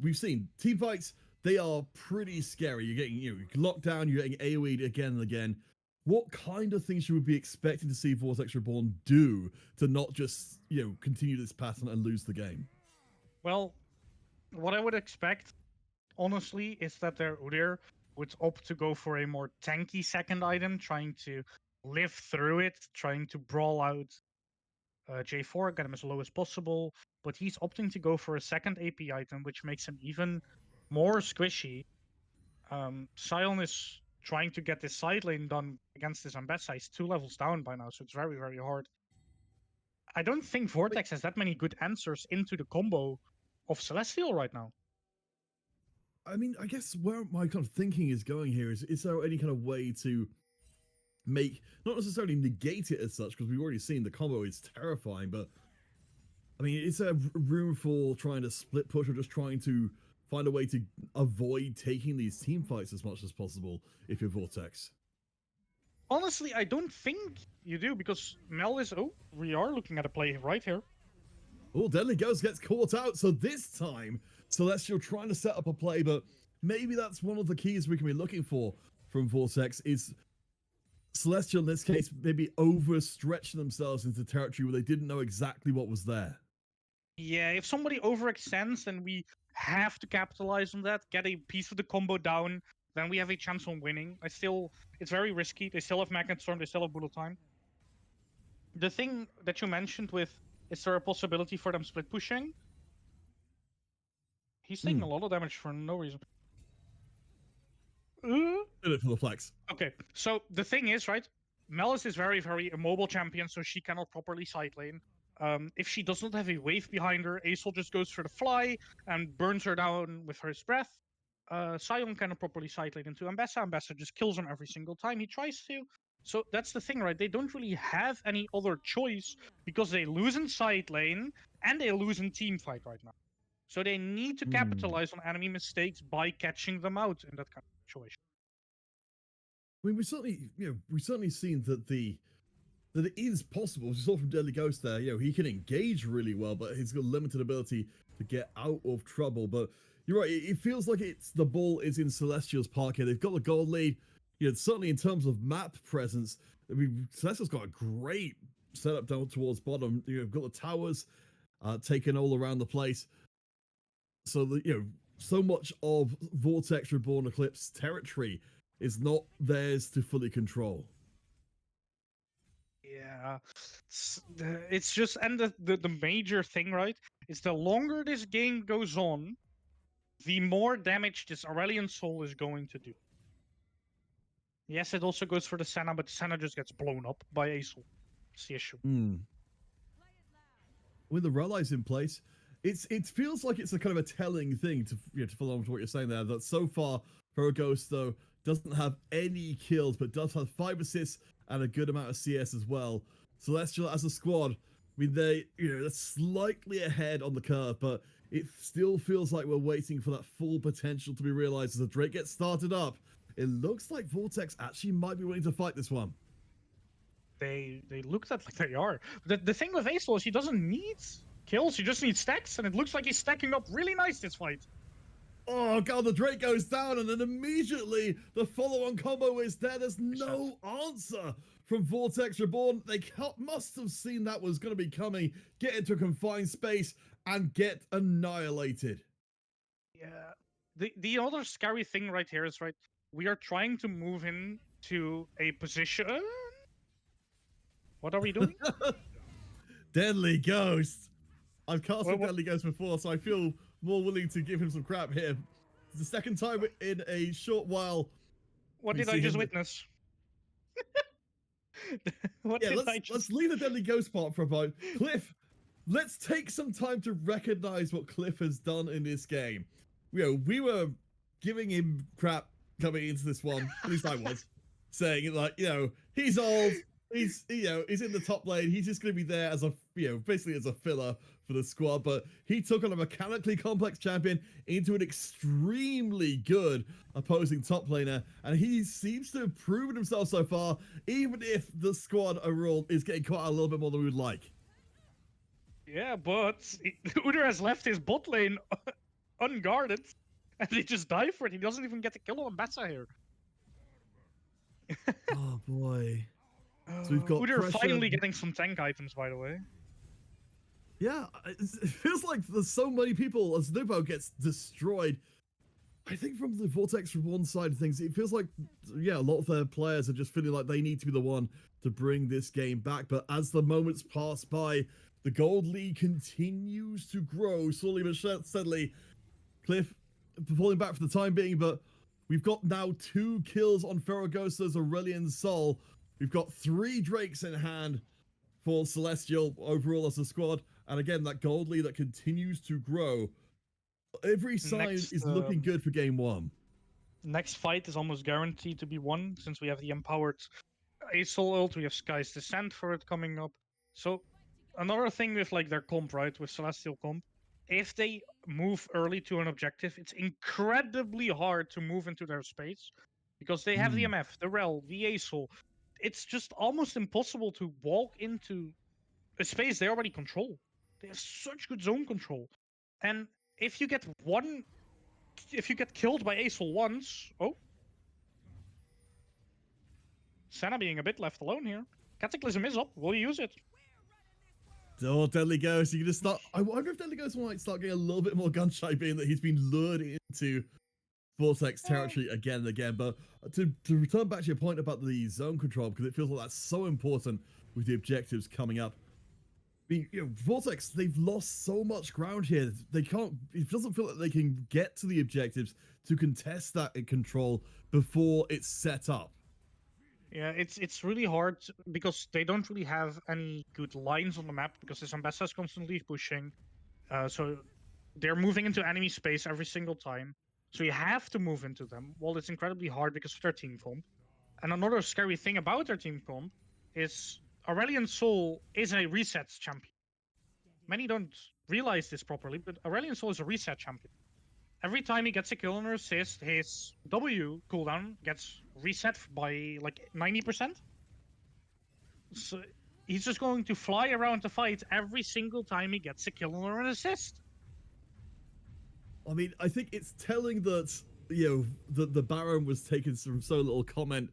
we've seen team fights. They are pretty scary. You're getting, locked down. You're getting AoE'd again and again. What kind of things should we be expecting to see Vortex Reborn do to not just, continue this pattern and lose the game? Well, what I would expect, honestly, is that their Udyr would opt to go for a more tanky second item, trying to live through it, trying to brawl out J4, get him as low as possible. But he's opting to go for a second AP item, which makes him even more squishy. Sion is trying to get this side lane done against this Ambessa. He's 2 levels down by now, so it's very, very hard. I don't think Vortex has that many good answers into the combo of Celestial right now. I mean, I guess where my kind of thinking is going here is there any kind of way to make, not necessarily negate it as such, because we've already seen the combo is terrifying, but I mean, is there room for trying to split push or just trying to find a way to avoid taking these team fights as much as possible if you're Vortex? Honestly, I don't think you do, because Mel is... Oh, we are looking at a play right here. Oh, Deadly Ghost gets caught out, so this time Celestial trying to set up a play, but maybe that's one of the keys we can be looking for from Vortex is Celestial, in this case, maybe overstretching themselves into territory where they didn't know exactly what was there. Yeah, if somebody overextends, then we have to capitalize on that, get a piece of the combo down, then we have a chance on winning. It's very risky. They still have Magnet Storm, they still have Bullet Time. The thing that you mentioned with, is there a possibility for them split pushing? He's taking a lot of damage for no reason. Did it for the flex. Okay, so the thing is, right? Malice is very, very immobile champion, so she cannot properly side lane. If she does not have a wave behind her, Aesol just goes for the fly and burns her down with his breath. Sion cannot properly side lane into Ambessa. Ambessa just kills him every single time he tries to. So that's the thing, right? They don't really have any other choice because they lose in side lane and they lose in team fight right now. So they need to capitalize on enemy mistakes by catching them out in that kind of situation. I mean, we've certainly seen that that it is possible. As you saw from Deadly Ghost there, he can engage really well, but he's got limited ability to get out of trouble. But you're right, it feels like the ball is in Celestial's park here. They've got the gold lead. Certainly in terms of map presence, I mean, Celestial's got a great setup down towards bottom. You've got the towers taken all around the place. So that so much of Vortex Reborn Eclipse territory is not theirs to fully control. Yeah, it's just, and the major thing, right, is the longer this game goes on, the more damage this Aurelion Soul is going to do. Yes, it also goes for the Senna, but the Senna just gets blown up by Aesol. It's the issue. With the Rylai's in place, it feels like it's a kind of a telling thing to follow on to what you're saying there, that so far Ghost though doesn't have any kills but does have 5 assists and a good amount of CS as well. Celestial as a squad, I mean, they're slightly ahead on the curve, but it still feels like we're waiting for that full potential to be realized as the Drake gets started up. It looks like Vortex actually might be willing to fight this one. They looked at like they are. The thing with Aesol is he doesn't need kills, he just needs stacks, and it looks like he's stacking up really nice this fight. Oh god, the Drake goes down, and then immediately the follow-on combo is there. There's no answer from Vortex Reborn. They must have seen that was going to be coming, get into a confined space, and get annihilated. Yeah. The other scary thing right here is, right, we are trying to move into a position... What are we doing? Deadly Ghost. I've casted Deadly Ghost before, so I feel more willing to give him some crap here. It's the second time in a short while. What did I just witness? What Yeah, did I let's just... leave the Deadly Ghost part for a moment. Cliff, let's take some time to recognize what Cliff has done in this game. We were giving him crap coming into this one, at least I was, saying like, he's old, he's in the top lane, he's just going to be there as a, basically as a filler for the squad, but he took on a mechanically complex champion into an extremely good opposing top laner, and he seems to have proven himself so far, even if the squad overall is getting caught a little bit more than we would like. Yeah, but Udyr has left his bot lane unguarded, and they just die for it. He doesn't even get the kill on Bessa here. Oh boy. So we've got Udyr pressure. finally getting some tank items, by the way. Yeah, it feels like there's so many people as Nubo gets destroyed. I think from the Vortex Reborn side of things, it feels like, a lot of their players are just feeling like they need to be the one to bring this game back. But as the moments pass by, the gold lead continues to grow slowly but steadily. Cliff falling back for the time being, but we've got now 2 kills on Ferragosa's Aurelion Sol. We've got 3 Drakes in hand for Celestial overall as a squad. And again, that gold lead that continues to grow. Every sign is looking good for game 1. Next fight is almost guaranteed to be won, since we have the empowered Aesol ult, we have Sky's Descent for it coming up. So another thing with like their comp, right, with Celestial comp, if they move early to an objective, it's incredibly hard to move into their space because they have the MF, the Rel, the Aesol. It's just almost impossible to walk into a space they already control. They have such good zone control. And if you get killed by Aesol once, Senna being a bit left alone here. Cataclysm is up. Will you use it? Oh, Deadly Ghost, you can just start. I wonder if Deadly Ghost might start getting a little bit more gun shy, being that he's been lured into Vortex territory again and again. But to return back to your point about the zone control, because it feels like that's so important with the objectives coming up. I mean, Vortex, they've lost so much ground here. They can't. It doesn't feel like they can get to the objectives to contest that in control before it's set up. Yeah, it's really hard because they don't really have any good lines on the map because this Ambessa is constantly pushing. So they're moving into enemy space every single time. So you have to move into them. Well, it's incredibly hard because of their team comp. And another scary thing about their team comp is Aurelion Sol is a reset champion. Many don't realize this properly, but Aurelion Sol is a reset champion. Every time he gets a kill or assist, his W cooldown gets reset by like 90%. So he's just going to fly around the fight every single time he gets a kill or an assist. I mean, I think it's telling that, the Baron was taken from so little comment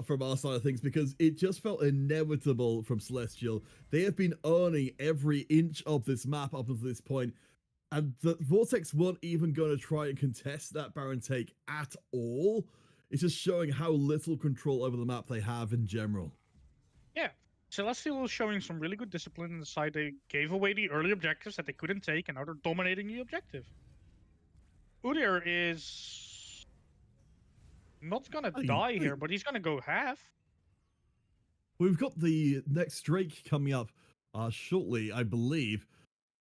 from our side of things, because it just felt inevitable from Celestial. They have been earning every inch of this map up until this point. And the Vortex weren't even going to try and contest that Baron take at all. It's just showing how little control over the map they have in general. Yeah, Celestial was showing some really good discipline in the side. They gave away the early objectives that they couldn't take, and now they're dominating the objective. Udyr is not going to die here, but he's going to go half. We've got the next Drake coming up shortly, I believe.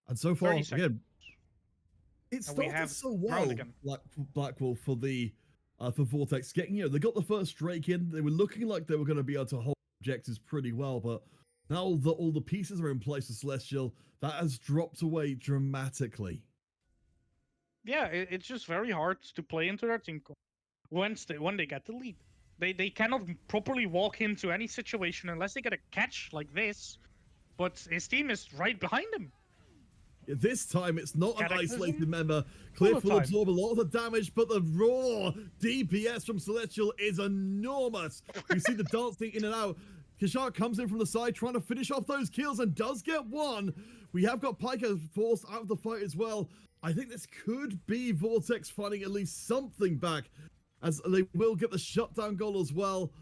And so far, again, it started so well, Blackwolf, for the for Vortex getting, they got the first Drake in. They were looking like they were going to be able to hold objectives pretty well, but now that all the pieces are in place for Celestial, that has dropped away dramatically. Yeah, it's just very hard to play into their team when they get the lead. They cannot properly walk into any situation unless they get a catch like this, but his team is right behind him. This time, it's not an isolated member. Cliff will absorb a lot of the damage, but the raw DPS from Celestial is enormous. You see the dancing in and out. Kishar comes in from the side, trying to finish off those kills, and does get one. We have got Piker forced out of the fight as well. I think this could be Vortex finding at least something back, as they will get the shutdown goal as well,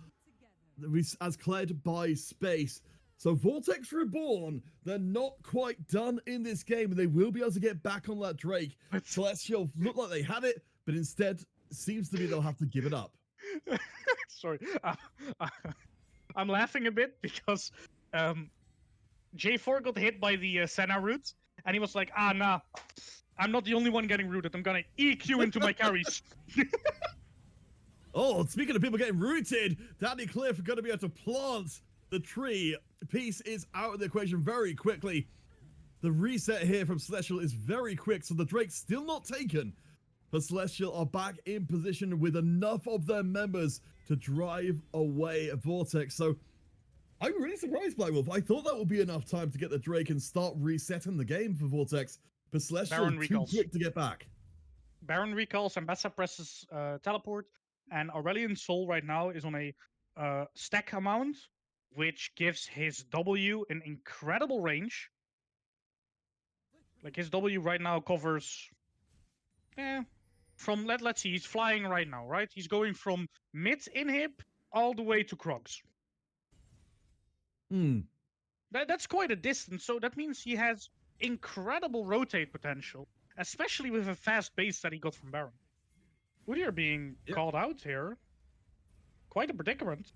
as cleared by Space. So Vortex Reborn, they're not quite done in this game, and they will be able to get back on that Drake. Celestial looked like they had it, but instead, it seems to be they'll have to give it up. Sorry. I'm laughing a bit because J4 got hit by the Senna route, and he was like, "Ah, nah, I'm not the only one getting rooted. I'm gonna EQ into my carries." Oh, speaking of people getting rooted, Danny Cliff are going to be able to plant the tree. Peace is out of the equation very quickly. The reset here from Celestial is very quick, so the Drake's still not taken. But Celestial are back in position with enough of their members to drive away Vortex. So I'm really surprised, Black Wolf. I thought that would be enough time to get the Drake and start resetting the game for Vortex. But Celestial Baron too recalls. quick to get back. Baron recalls, and Bessa presses teleport, and Aurelion Sol right now is on a stack amount, which gives his W an incredible range. Like his W right now covers, from let's see, he's flying right now, right? He's going from mid inhib all the way to Krogs. That's quite a distance, so that means he has incredible rotate potential, especially with a fast base that he got from Baron. Udyr being called out here. Quite a predicament.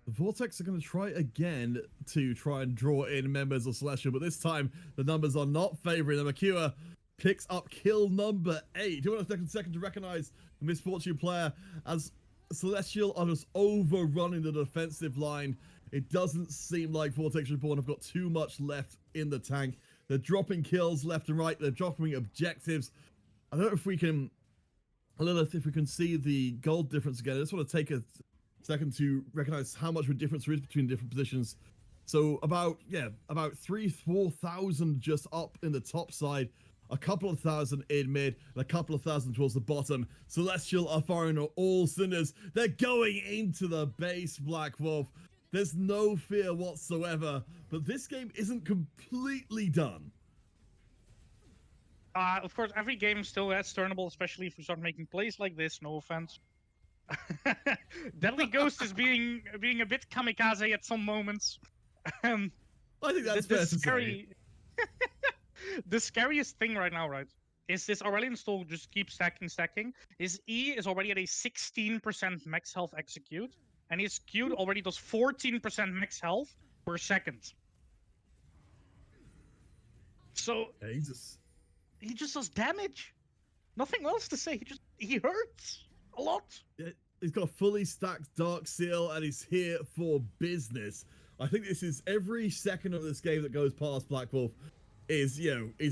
The Vortex are going to try again to try and draw in members of Celestial, but this time the numbers are not favoring them. Akira picks up kill number 8. Do you want to take a second to recognize the Misfortune player as Celestial are just overrunning the defensive line. It doesn't seem like Vortex Reborn have got too much left in the tank. They're dropping kills left and right. They're dropping objectives. I don't know if we can, Lilith, if we can see the gold difference again. I just want to take a second to recognize how much of a difference there is between different positions. So about 3,000-4,000 just up in the top side, a couple of thousand in mid, and a couple of thousand towards the bottom. Celestial are firing on all cylinders. They're going into the base, Black Wolf. There's no fear whatsoever, but this game isn't completely done. Of course, every game still has turnable, especially if we start making plays like this. No offense. Deadly Ghost is being a bit kamikaze at some moments. I think that's fair to say. The scariest thing right now, right, is this Aurelion Stall just keeps stacking. His E is already at a 16% max health execute, and his Q already does 14% max health per second. So Jesus. He just does damage. Nothing else to say. He hurts a lot. Yeah, he's got a fully stacked Dark Seal, and he's here for business. I think this is every second of this game that goes past Black Wolf is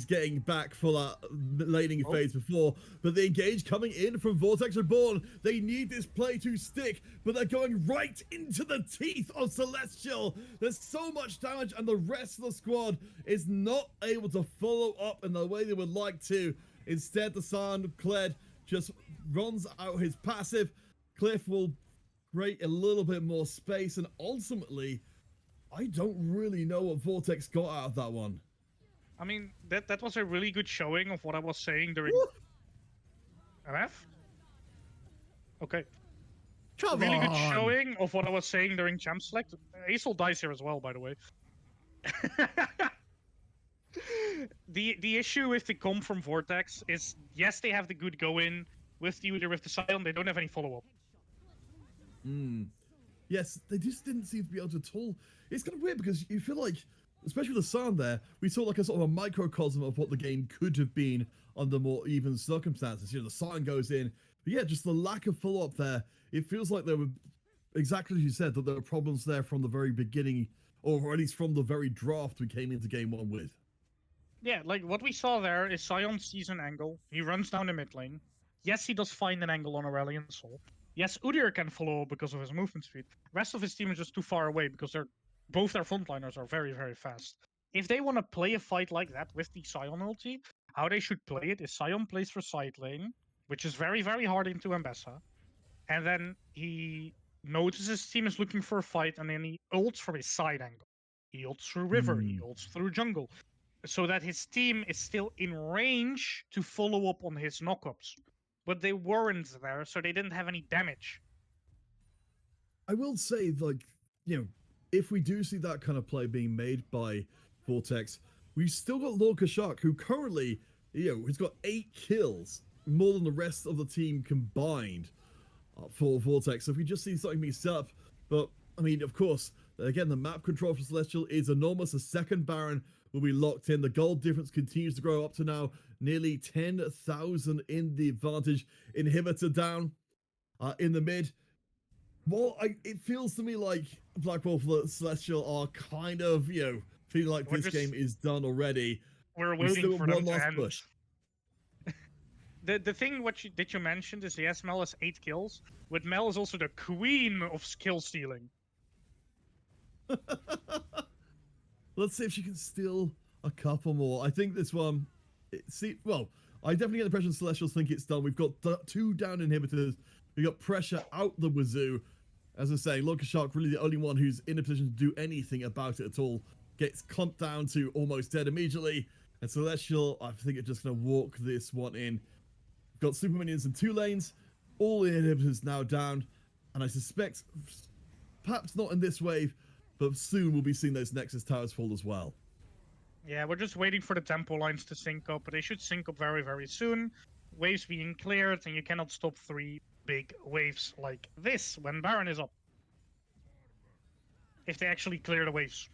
getting back for that laning phase before, but the engage coming in from Vortex Reborn. They need this play to stick, but they're going right into the teeth of Celestial. There's so much damage, and the rest of the squad is not able to follow up in the way they would like to. Instead, the Scion Kled just runs out his passive. Cliff will create a little bit more space, and ultimately, I don't really know what Vortex got out of that one. I mean, that was a really good showing of what I was saying during... MF? Okay. Come really on. Good showing of what I was saying during Champ Select. Acel dies here as well, by the way. The issue with the comp from Vortex is, yes, they have the good go-in with the Udyr, with the Scion, they don't have any follow-up. Yes, they just didn't seem to be able to at all. It's kind of weird because you feel like, especially with the Scion there, we saw like a sort of a microcosm of what the game could have been under more even circumstances. The Scion goes in, but yeah, just the lack of follow-up there. It feels like there were, exactly as you said, that there were problems there from the very beginning, or at least from the very draft we came into game one with. Yeah, like what we saw there is Scion sees an angle, he runs down the mid lane. Yes, he does find an angle on Aurelion Sol. Yes, Udyr can follow because of his movement speed. The rest of his team is just too far away because both their frontliners are very, very fast. If they want to play a fight like that with the Scion ulti, how they should play it is Scion plays for side lane, which is very, very hard into Ambessa. And then he notices his team is looking for a fight, and then he ults from his side angle. He ults through river, he ults through jungle, so that his team is still in range to follow up on his knockups. But they weren't there, so they didn't have any damage. I will say, like, if we do see that kind of play being made by Vortex, we've still got Lord Kashak, who currently, he's got 8 kills, more than the rest of the team combined for Vortex. So if we just see something being set up, but I mean, of course, again, the map control for Celestial is enormous. The second Baron will be locked in. The gold difference continues to grow up to now nearly 10,000 in the advantage. Inhibitor down in the mid. Well, it feels to me like Black Wolf and Celestial are kind of, feeling like We're this game just is done already. we're We waiting still for got one them to last end. push. The thing that you mentioned is yes, Mel has 8 kills, but Mel is also the queen of skill stealing. Let's see if she can steal a couple more. I think this one, I definitely get the impression Celestials think it's done. We've got 2 down inhibitors. We've got pressure out the wazoo. As I say, Loka Shark really the only one who's in a position to do anything about it at all. Gets clumped down to almost dead immediately. And Celestial, I think, are just going to walk this one in. We've got super minions in 2 lanes. All the inhibitors now down. And I suspect, perhaps not in this wave, but soon we'll be seeing those Nexus towers fall as well. Yeah, we're just waiting for the tempo lines to sync up, but they should sync up very, very soon. Waves being cleared, and you cannot stop 3 big waves like this when Baron is up. If they actually clear the waves.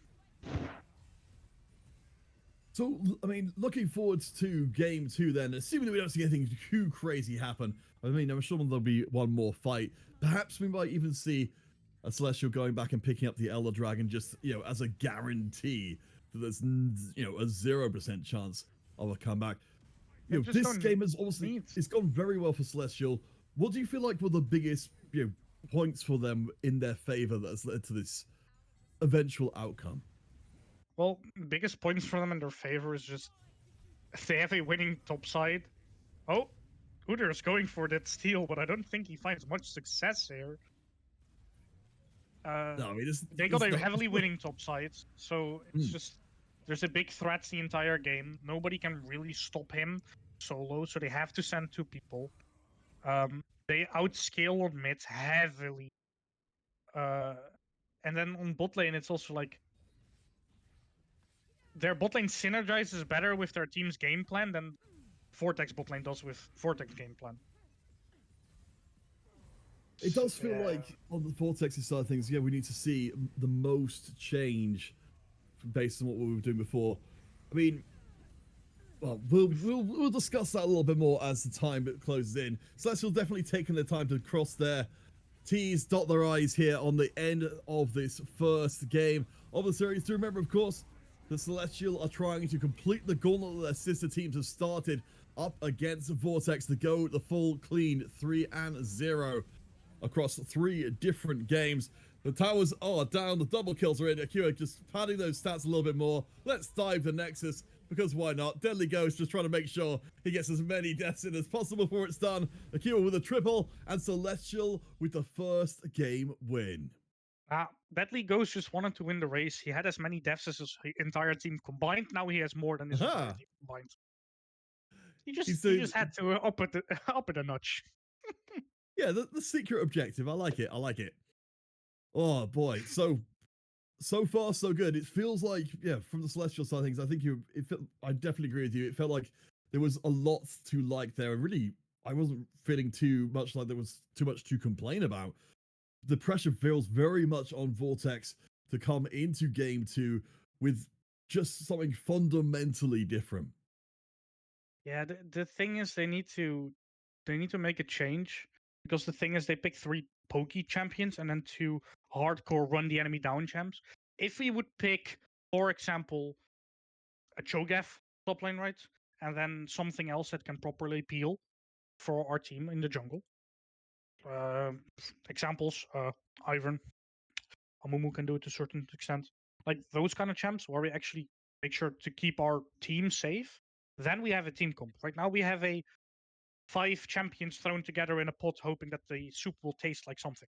So, I mean, looking forward to game 2 then, assuming that we don't see anything too crazy happen. I mean, I'm sure there'll be one more fight. Perhaps we might even see a Celestial going back and picking up the Elder Dragon just, as a guarantee that there's, a 0% chance of a comeback. This game has obviously, it's gone very well for Celestial. What do you feel like were the biggest, points for them in their favor that's led to this eventual outcome? Well, biggest points for them in their favor is just if they have a winning top side. Oh, Udyr is going for that steal, but I don't think he finds much success here. No, I mean, they got a heavily winning top side, so it's just there's a big threat the entire game. Nobody can really stop him solo, so they have to send 2 people. They outscale on mid heavily. And then on bot lane, it's also like their bot lane synergizes better with their team's game plan than Vortex bot lane does with Vortex game plan. It does feel like on the Vortex side of things, we need to see the most change based on what we were doing before. I mean, well, we'll discuss that a little bit more as the time closes in. Celestial definitely taking their time to cross their T's, dot their I's here on the end of this first game of the series. To remember, of course, the Celestial are trying to complete the gauntlet that their sister teams have started up against Vortex to go the full clean 3-0 across 3 different games. The towers are down, the double kills are in. Akira just padding those stats a little bit more. Let's dive the Nexus, because why not? Deadly Ghost just trying to make sure he gets as many deaths in as possible before it's done. Akira with a triple, and Celestial with the first game win. Deadly Ghost just wanted to win the race. He had as many deaths as his entire team combined. Now he has more than his entire team combined. He just had to up it a notch. Yeah, the secret objective. I like it. Oh boy, so far so good. It feels like, from the Celestial side of things, I think I definitely agree with you. It felt like there was a lot to like there, and really, I wasn't feeling too much like there was too much to complain about. The pressure feels very much on Vortex to come into game 2 with just something fundamentally different. Yeah, the thing is they need to make a change, because the thing is they pick 3 pokey champions and then 2 hardcore run the enemy down champs. If we would pick, for example, a Cho'Gath top lane, right, and then something else that can properly peel for our team in the jungle. Examples, Ivern, Amumu can do it to a certain extent. Like those kind of champs where we actually make sure to keep our team safe. Then we have a team comp. Right now we have a 5 champions thrown together in a pot, hoping that the soup will taste like something.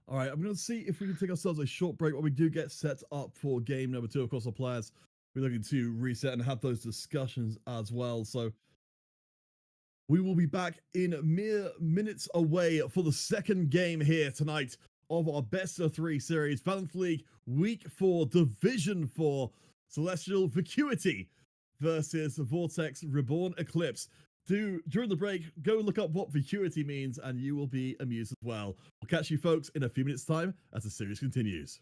All right, I'm going to see if we can take ourselves a short break while we do get set up for game number 2. Of course, our players we're looking to reset and have those discussions as well. So we will be back in mere minutes away for the second game here tonight of our best of 3 series, Valanth League Week 4, Division 4, Celestial Vacuity versus Vortex Reborn Eclipse. during the break, go look up what vacuity means and you will be amused as well. We'll catch you folks in a few minutes time as the series continues.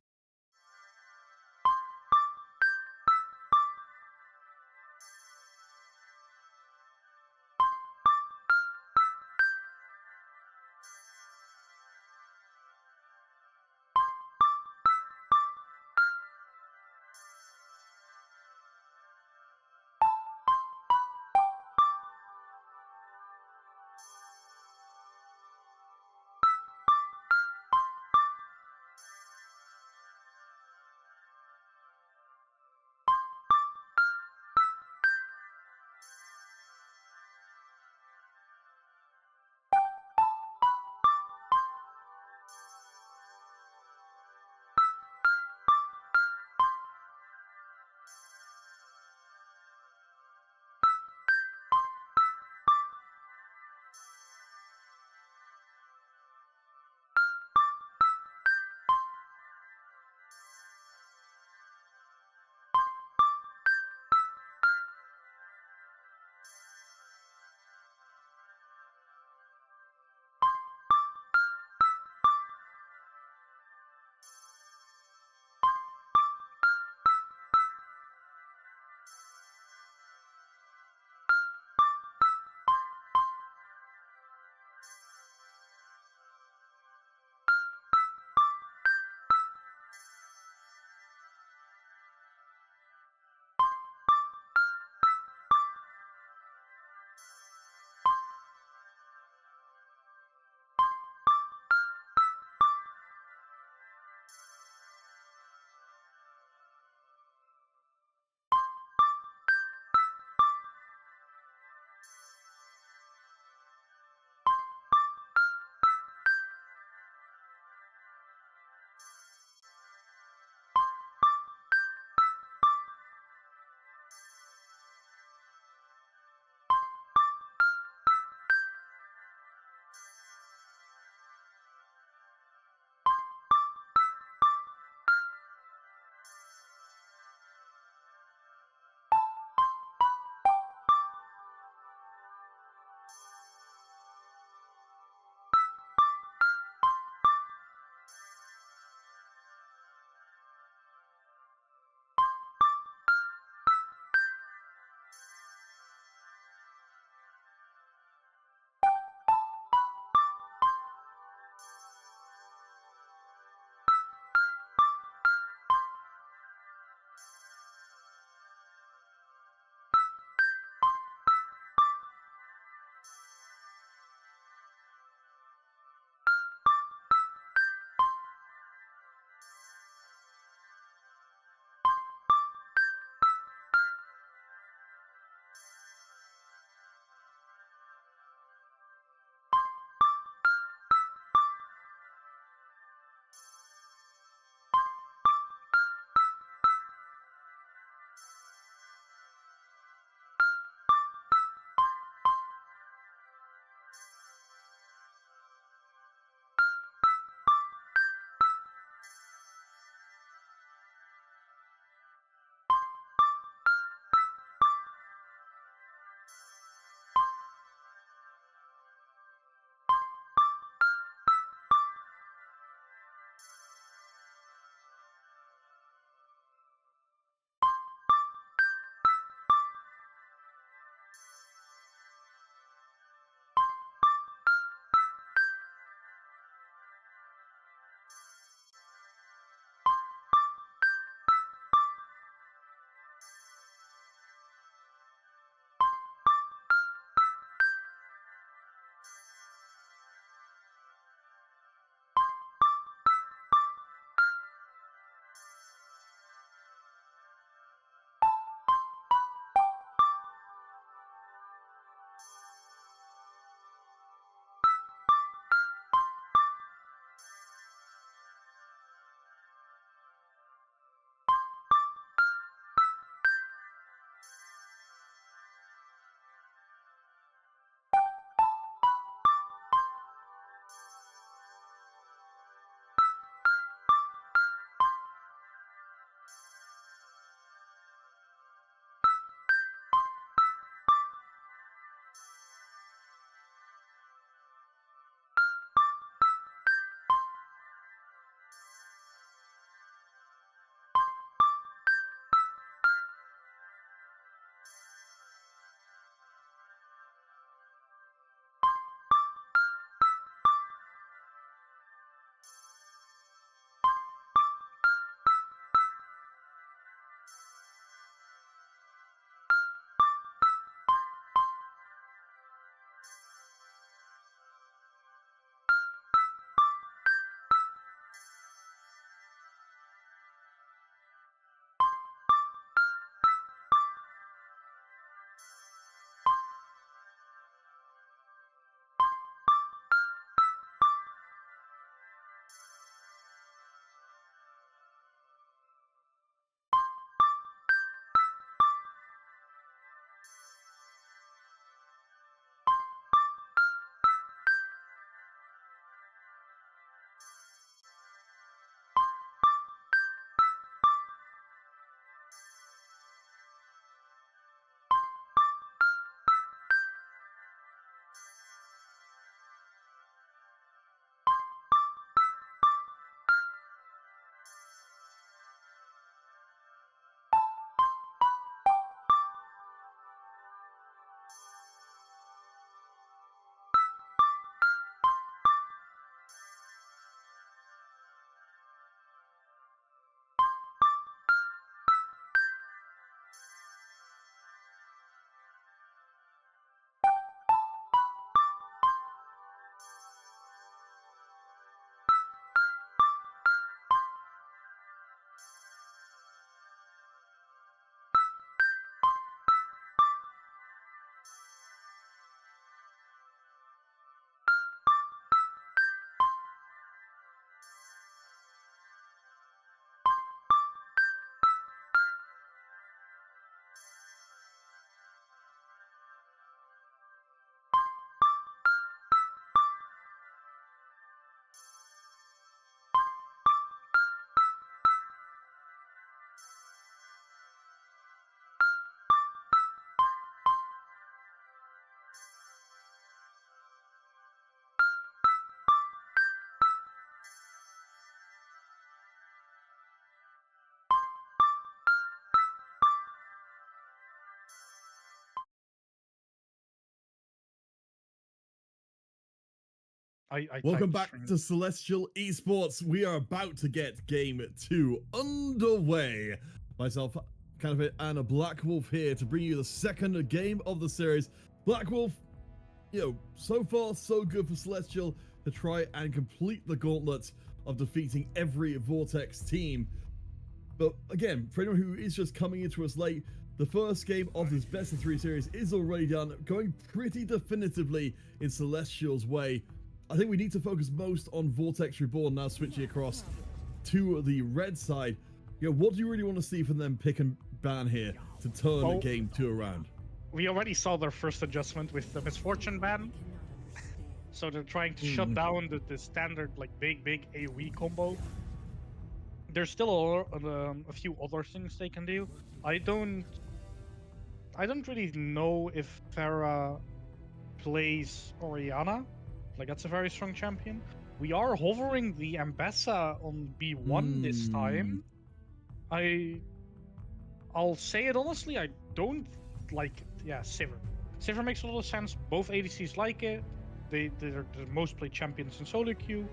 I Welcome typed back string. to Celestial Esports. We are about to get game 2 underway. Myself, Canopy, and a Black Wolf here to bring you the second game of the series. Black Wolf, so far so good for Celestial to try and complete the gauntlet of defeating every Vortex team. But again, for anyone who is just coming into us late, the first game of this best of 3 series is already done, going pretty definitively in Celestial's way. I think we need to focus most on Vortex Reborn now, switching across to the red side. What do you really want to see from them pick and ban here to turn game 2 around? We already saw their first adjustment with the Misfortune ban. So they're trying to shut down the standard big AoE combo. There's still a few other things they can do. I don't really know if Pharah plays Orianna. That's a very strong champion. We are hovering the Ambessa on B1 this time. I'll say it honestly, I don't like it. Yeah, Sivir. Sivir makes a lot of sense. Both ADCs like it. They're the most played champions in solo queue.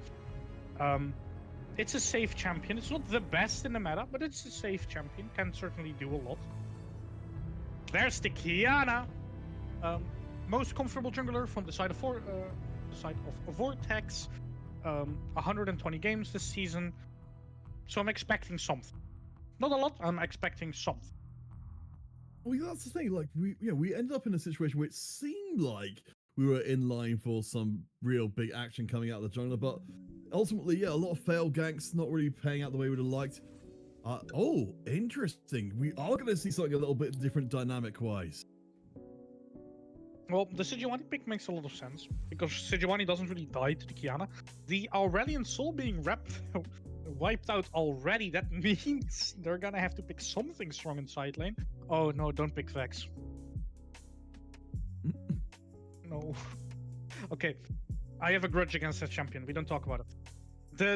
It's a safe champion. It's not the best in the meta, but it's a safe champion. Can certainly do a lot. There's the Kiana. Most comfortable jungler from the side of Vortex. 120 games this season. So I'm expecting something. Not a lot, I'm expecting something. Well, that's the thing. We ended up in a situation where it seemed like we were in line for some real big action coming out of the jungle, but ultimately, a lot of failed ganks, not really paying out the way we would have liked. Interesting. We are going to see something a little bit different dynamic-wise. Well, the Sejuani pick makes a lot of sense, because Sejuani doesn't really die to the Kiana. The Aurelion Soul being wiped out already, that means they're gonna have to pick something strong in side lane. Oh no, don't pick Vex. No. Okay, I have a grudge against that champion, we don't talk about it.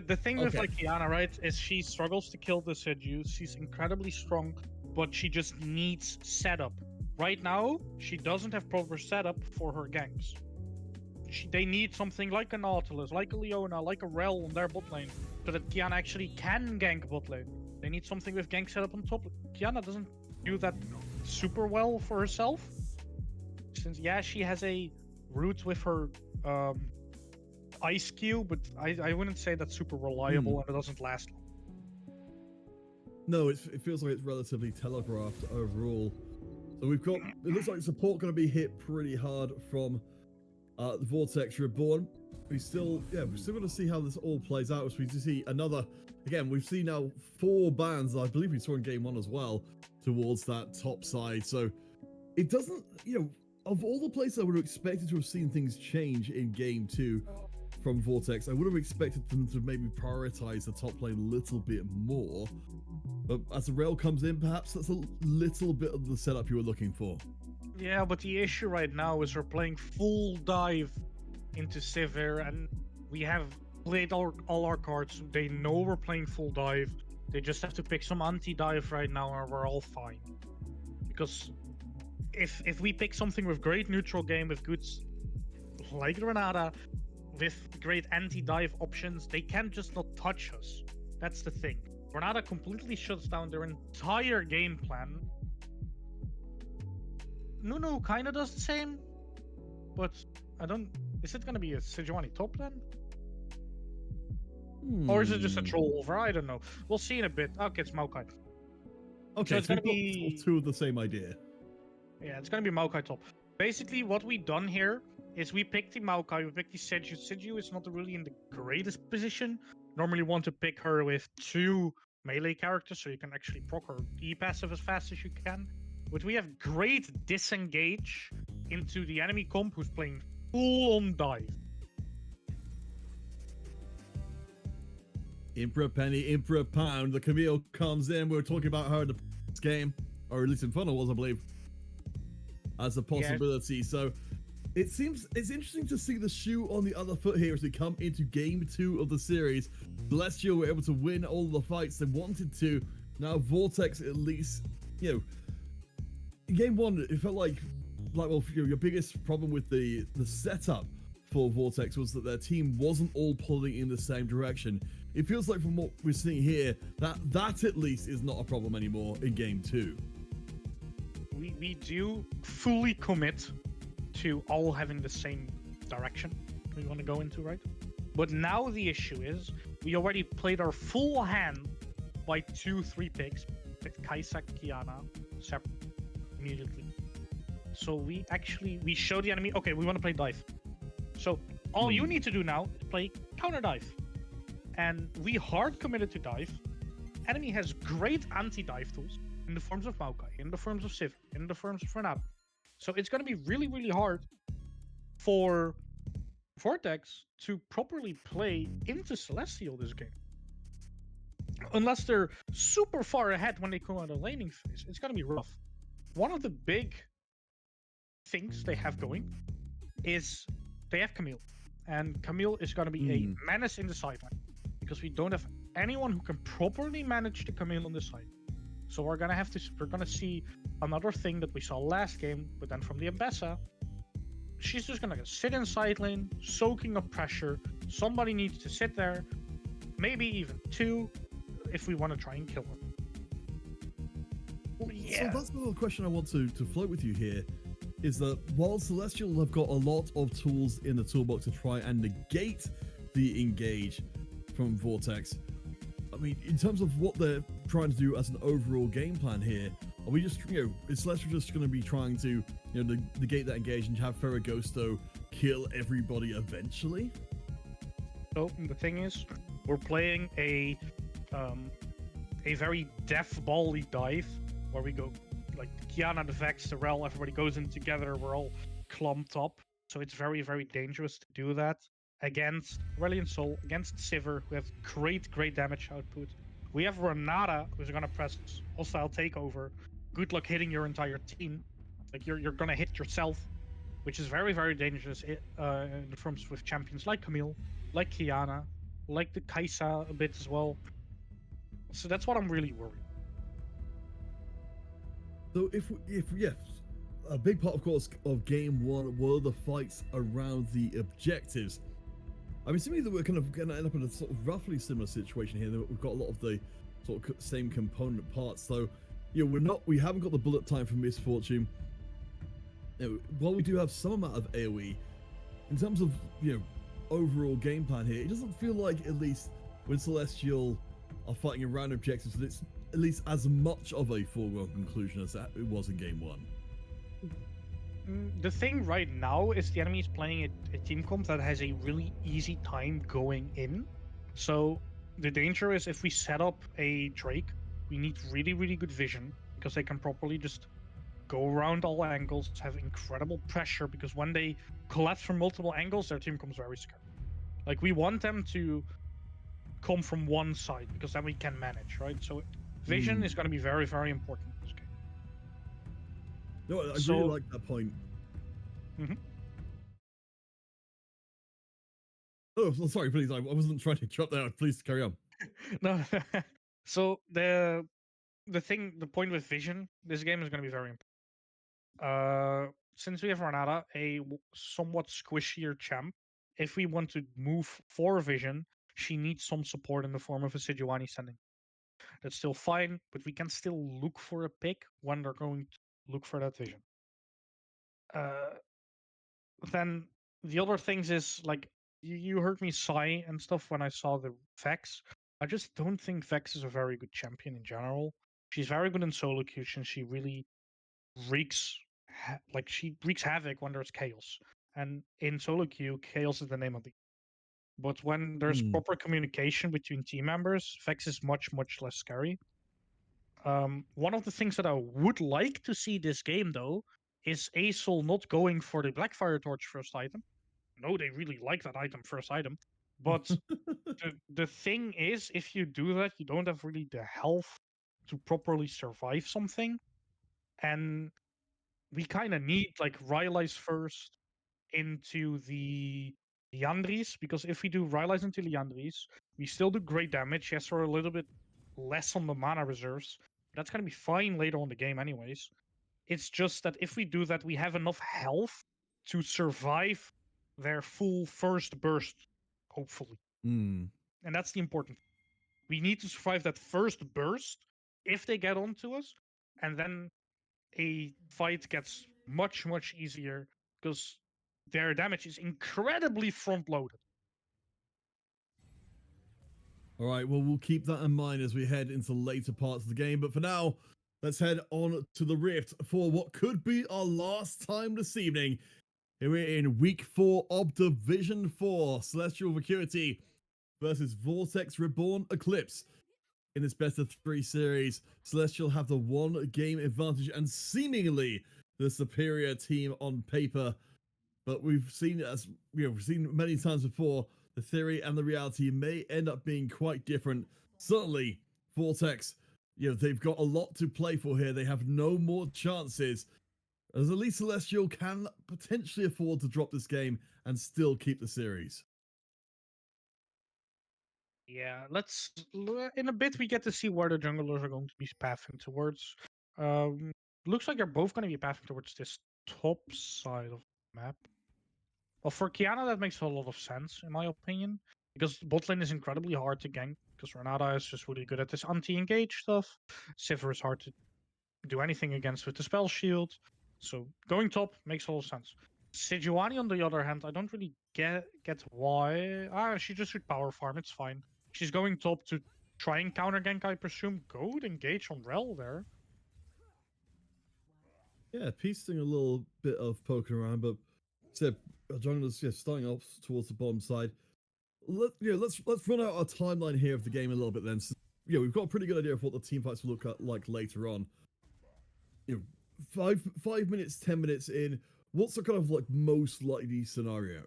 The thing with Kiana, right, is she struggles to kill the Seju. She's incredibly strong, but she just needs setup. Right now, she doesn't have proper setup for her ganks. They need something like a Nautilus, like a Leona, like a Rel on their bot lane, so that Kiana actually can gank bot lane. They need something with gank setup on top. Kiana doesn't do that super well for herself. Since, she has a root with her Ice Q, but I wouldn't say that's super reliable and it doesn't last long. No, it feels like it's relatively telegraphed overall. So we've got, it looks like support going to be hit pretty hard from the Vortex Reborn. We're still going to see how this all plays out. As we see another, again, we've seen now 4 bans, I believe we saw in game 1 as well, towards that top side. So it doesn't, of all the places I would have expected to have seen things change in game 2 from Vortex, I would have expected them to maybe prioritize the top lane a little bit more. But as the rail comes in, perhaps that's a little bit of the setup you were looking for. Yeah, but the issue right now is we're playing full dive into Sivir, and we have played all our cards. They know we're playing full dive. They just have to pick some anti-dive right now, and we're all fine. Because if we pick something with great neutral game, with goods like Granada, with great anti-dive options, they can't just not touch us. That's the thing. Granada completely shuts down their entire game plan. Nunu kinda does the same, but I don't... Is it gonna be a Sejuani top then? Or is it just a troll over? I don't know. We'll see in a bit. Okay, it's Maokai. Okay, so it's gonna be 2 of the same idea. Yeah, it's gonna be Maokai top. Basically, what we've done here is we picked the Maokai, we picked the Seju. Seju is not really in the greatest position. Normally want to pick her with 2 melee characters, so you can actually proc her E passive as fast as you can. But we have great disengage into the enemy comp who's playing full on dive. Emperor Penny, Emperor Pound. The Camille comes in. We were talking about her in the game, or at least in front of us, I believe, as a possibility. Yeah. So it seems it's interesting to see the shoe on the other foot here as we come into game 2 of the series. Celestial were able to win all the fights they wanted to. Now Vortex, at least, in game 1, it felt like well, your biggest problem with the setup for Vortex was that their team wasn't all pulling in the same direction. It feels like from what we're seeing here, that at least is not a problem anymore in game 2. We do fully commit to all having the same direction we want to go into, right? But now the issue is we already played our full hand by 2-3 picks with Kaisa, Kiana, separate immediately. So we show the enemy, okay, we want to play dive. So all you need to do now is play counter dive. And we hard committed to dive. Enemy has great anti-dive tools in the forms of Maokai, in the forms of Civ, in the forms of Renata. So it's going to be really, really hard for Vortex to properly play into Celestial this game. Unless they're super far ahead when they come out of laning phase, it's going to be rough. One of the big things they have going is they have Camille. And Camille is going to be a menace in the sideline because we don't have anyone who can properly manage the Camille on the side. So we're going to see another thing that we saw last game, but then from the Ambessa. She's just going to sit in side lane, soaking up pressure. Somebody needs to sit there, maybe even 2, if we want to try and kill her. Well, yeah. So that's the question I want to float with you here, is that while Celestial have got a lot of tools in the toolbox to try and negate the engage from Vortex, I mean, in terms of what they're trying to do as an overall game plan here, are we just, is Celestial just going to be trying to, negate that engage and have Ferragosto kill everybody eventually? So the thing is, we're playing a very death ball-y dive where we go like Kiana, the Vex, the Rel, everybody goes in together. We're all clumped up, so it's very, very dangerous to do that against Aurelion Sol, against Sivir, who have great damage output. We have Renata, who's going to press hostile takeover. Good luck hitting your entire team. Like you're going to hit yourself, which is very, very dangerous in the forms with champions like Camille, like Kiana, like the Kaisa a bit as well. So that's what I'm really worried. So if yes, a big part, of course, of game 1 were the fights around the objectives. I'm assuming that we're kind of going to end up in a sort of roughly similar situation here. That we've got a lot of the sort of same component parts. So, we haven't got the bullet time for Misfortune. While we do have some amount of AoE, in terms of overall game plan here, it doesn't feel like, at least when Celestial are fighting around objectives, that it's at least as much of a foregone conclusion as that it was in game 1. The thing right now is the enemy is playing a team comp that has a really easy time going in. So the danger is if we set up a Drake, we need really, really good vision because they can properly just go around all angles, have incredible pressure, because when they collapse from multiple angles, their team comes very scared. Like, we want them to come from one side because then we can manage, right? So vision is going to be very, very important in this game. No, I really like that point. Oh, sorry, please. I wasn't trying to interrupt there. Please carry on. No. So the point with vision, this game is going to be very important. Since we have Renata, a somewhat squishier champ, if we want to move for vision, she needs some support in the form of a Sejuani sending. That's still fine, but we can still look for a pick when they're going to look for that vision. Then the other things is, like, you heard me sigh and stuff when I saw the Vex. I just don't think Vex is a very good champion in general. She's very good in solo queues, and she really wreaks havoc when there's chaos. And in solo queue, chaos is the name of the. But when there's proper communication between team members, Vex is much, much less scary. One of the things that I would like to see this game, though, is Acel not going for the Blackfire Torch first item. No, they really like that item first item. But the thing is, if you do that, you don't have really the health to properly survive something. And we kind of need, like, Rylai's first into the Liandry's, because if we do Rylai's into Liandry's, we still do great damage. Yes, we're a little bit less on the mana reserves. That's going to be fine later on the game anyways. It's just that if we do that, we have enough health to survive their full first burst, hopefully. Hmm. And that's the important thing. We need to survive that first burst if they get onto us, and then a fight gets much, much easier because their damage is incredibly front loaded. All right, well, we'll keep that in mind as we head into later parts of the game. But for now, let's head on to the Rift for what could be our last time this evening. Here we're in week 4 of Division 4, Celestial Vacuity versus Vortex Reborn Eclipse. In this best of 3 series, Celestial have the 1 game advantage and seemingly the superior team on paper. But we've seen, as we've seen many times before, the theory and the reality may end up being quite different. Certainly, Vortex, they've got a lot to play for here. They have no more chances, as at least Celestial can potentially afford to drop this game and still keep the series. Yeah, in a bit we get to see where the junglers are going to be pathing towards. Um, Looks like they're both going to be pathing towards this top side of the map. Well, for Kiana, that makes a lot of sense, in my opinion, because bot lane is incredibly hard to gank, because Renata is just really good at this anti-engage stuff. Sivir is hard to do anything against with the spell shield, so going top makes a lot of sense. Sejuani, on the other hand, I don't really get why. She just should power farm, it's fine. She's going top to try and counter gank, I presume. Good engage on Rel there. Yeah, Peace doing a little bit of poking around, but junglers starting off towards the bottom side. Let's run out our timeline here of the game a little bit then. So, we've got a pretty good idea of what the team fights will look like later on. 5 minutes, 10 minutes in, what's the kind of like most likely scenario?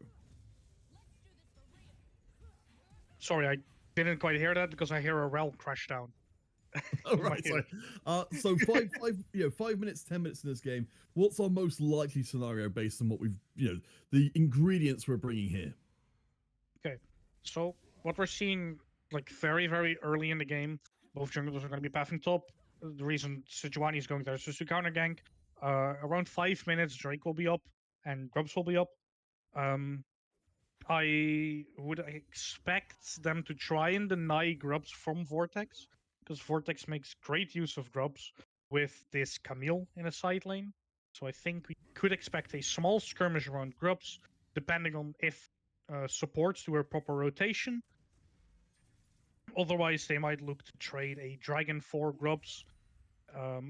Sorry, I didn't quite hear that because I hear a Rel crash down. All right, so 5 minutes, 10 minutes in this game. What's our most likely scenario based on what we've, the ingredients we're bringing here? Okay, so what we're seeing, like very, very early in the game, both junglers are going to be pathing top. The reason Sejuani is going there is just to counter gank. Around 5 minutes, Drake will be up and Grubs will be up. I would expect them to try and deny Grubs from Vortex, because Vortex makes great use of Grubs with this Camille in a side lane. So I think we could expect a small skirmish around Grubs, depending on if supports do a proper rotation. Otherwise, they might look to trade a Dragon for Grubs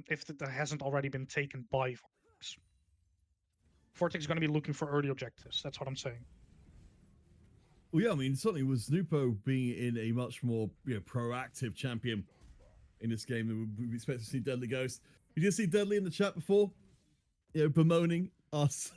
if that hasn't already been taken by Vortex. Vortex is going to be looking for early objectives. That's what I'm saying. Well, yeah, I mean, certainly with Snupo being in a much more proactive champion in this game than we expect to see Deadly Ghost. You did see Deadly in the chat before, bemoaning us,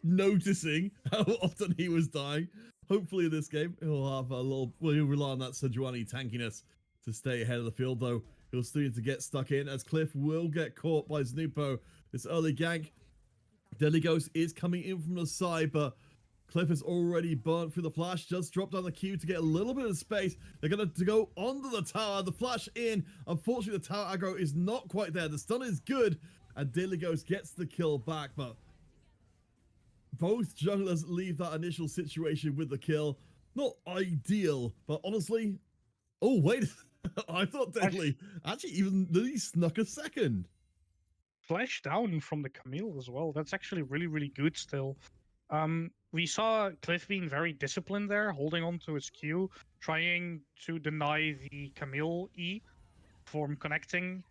noticing how often he was dying. Hopefully in this game, he'll have he'll rely on that Sejuani tankiness to stay ahead of the field, though he'll still need to get stuck in, as Cliff will get caught by Snupo. This early gank. Deadly Ghost is coming in from the side, but Cliff has already burnt through the flash, just dropped down the queue to get a little bit of space. They're going to go onto the tower, the flash in. Unfortunately, the tower aggro is not quite there. The stun is good, and Deadly Ghost gets the kill back, but both junglers leave that initial situation with the kill. Not ideal, but honestly, oh, wait, I thought Deadly actually even he snuck a second. Flash down from the Camille as well. That's actually really, really good still. We saw Cliff being very disciplined there, holding on to his Q, trying to deny the Camille E from connecting,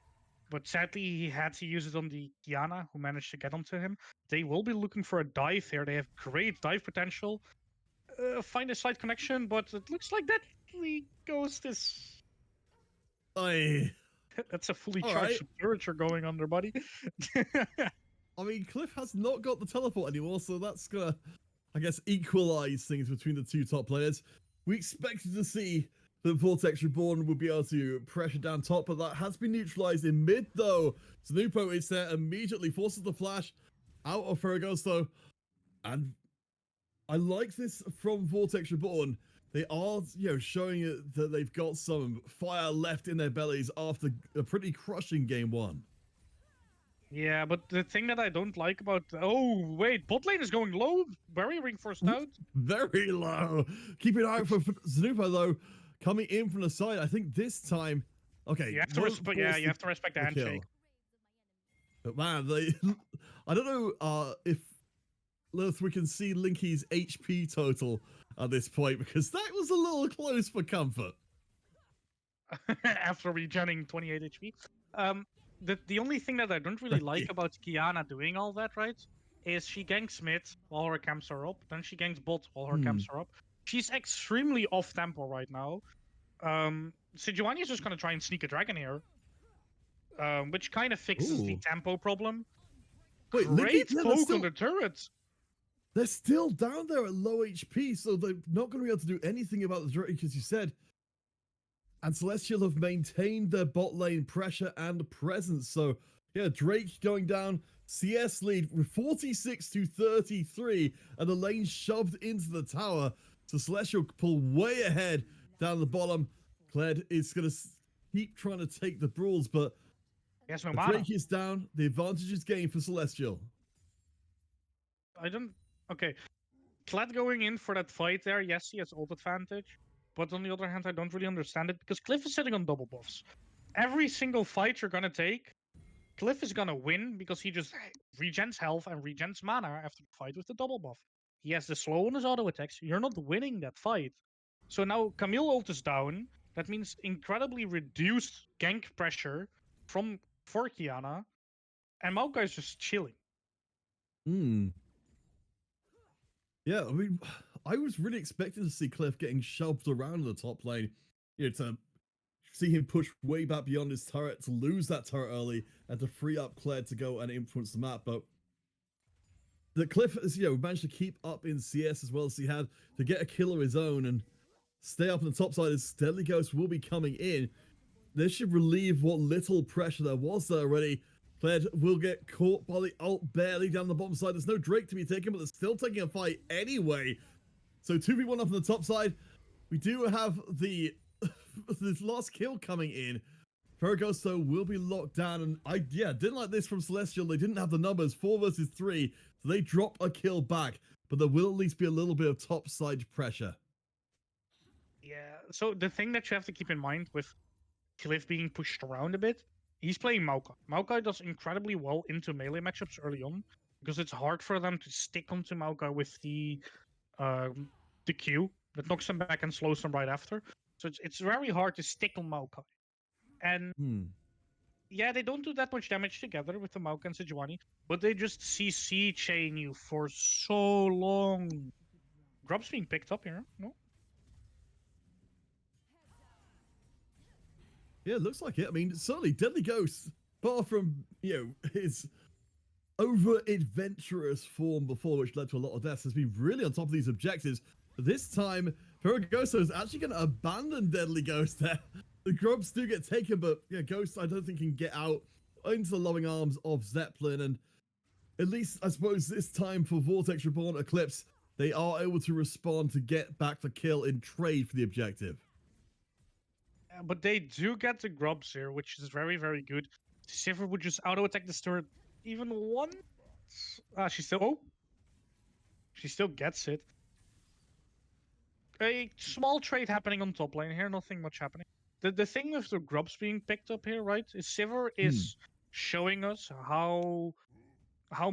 but sadly he had to use it on the Kiana, who managed to get onto him. They will be looking for a dive here. They have great dive potential. Find a side connection, but it looks like that Ghost is... That's a fully charged temperature going on there, buddy. I mean, Cliff has not got the teleport anymore, so that's gonna, I guess, equalize things between the two top players. We expected to see that Vortex Reborn would be able to pressure down top, but that has been neutralized in mid, though. Snupo is there, immediately forces the flash out of Ferragosto, and I like this from Vortex Reborn. They are, showing it that they've got some fire left in their bellies after a pretty crushing game one. Yeah, but the thing that I don't like about oh wait, bot lane is going low, very reinforced out. Very low. Keep an eye out for Zanupa though, coming in from the side. I think this time, okay, You have to won't respect. Yeah, force you have to respect the the handshake. kill. But man, they, I don't know if we can see Linky's HP total at this point because that was a little close for comfort. After regenning 28 HP. The only thing that I don't really like about Kiana doing all that, right, is she ganks mid while her camps are up, then she ganks bot while her camps are up. She's extremely off tempo right now. Sejuani is just gonna try and sneak a dragon here, which kind of fixes the Ooh. tempo problem. Wait, Linky? Great Yeah, poke on the turret. they're still down there at low HP, so they're not going to be able to do anything about the turret because you said. And Celestial have maintained their bot lane pressure and presence. So, yeah, Drake going down, CS lead with 46 to 33, and the lane shoved into the tower. So Celestial pull way ahead down the bottom. Kled is going to keep trying to take the brawls, but Yes, no mana. Drake is down. The advantage is gained for Celestial. I don't. Okay. Kled going in for that fight there, yes, he has ult advantage. But on the other hand, I don't really understand it because Cliff is sitting on double buffs. Every single fight you're gonna take, Cliff is gonna win because he just regens health and regens mana after the fight with the double buff. He has the slow on his auto attacks. You're not winning that fight. So now Camille ult is down. That means incredibly reduced gank pressure from for Kiana. And Maokai is just chilling. Yeah, I mean, I was really expecting to see Cliff getting shoved around the top lane, to see him push way back beyond his turret, to lose that turret early, and to free up Claire to go and influence the map. But the Cliff has, managed to keep up in CS as well as he had to get a kill of his own and stay up on the top side as Deadly Ghost will be coming in. This should relieve what little pressure there was there already. Kled will get caught by the ult barely down the bottom side. There's no Drake to be taken, but they're still taking a fight anyway. So 2v1 up on the top side. We do have the this last kill coming in. Ferragosto will be locked down, and I didn't like this from Celestial. They didn't have the numbers 4 versus 3, so they drop a kill back, but there will at least be a little bit of top side pressure. Yeah, so the thing that you have to keep in mind with Cliff being pushed around a bit, he's playing Maokai. Maokai does incredibly well into melee matchups early on because it's hard for them to stick onto Maokai with the Q that knocks them back and slows them right after. So it's very hard to stick on Maokai. And yeah, they don't do that much damage together with the Maokai and Sejuani, but they just CC chain you for so long. Grub's being picked up here, no? Yeah, it looks like it. I mean, certainly Deadly Ghost, far from, his over-adventurous form before, which led to a lot of deaths, has been really on top of these objectives. But this time, Ferragosto is actually going to abandon Deadly Ghost there. The grubs do get taken, but Ghost, I don't think, can get out into the loving arms of Zeppelin. And at least, I suppose, this time for Vortex, Reborn, Eclipse, they are able to respond to get back the kill in trade for the objective. But they do get the grubs here, which is very, very good. Sivir would just auto-attack this turret even once. She still gets it. A small trade happening on top lane here, nothing much happening. The thing with the grubs being picked up here, right, is Sivir is showing us how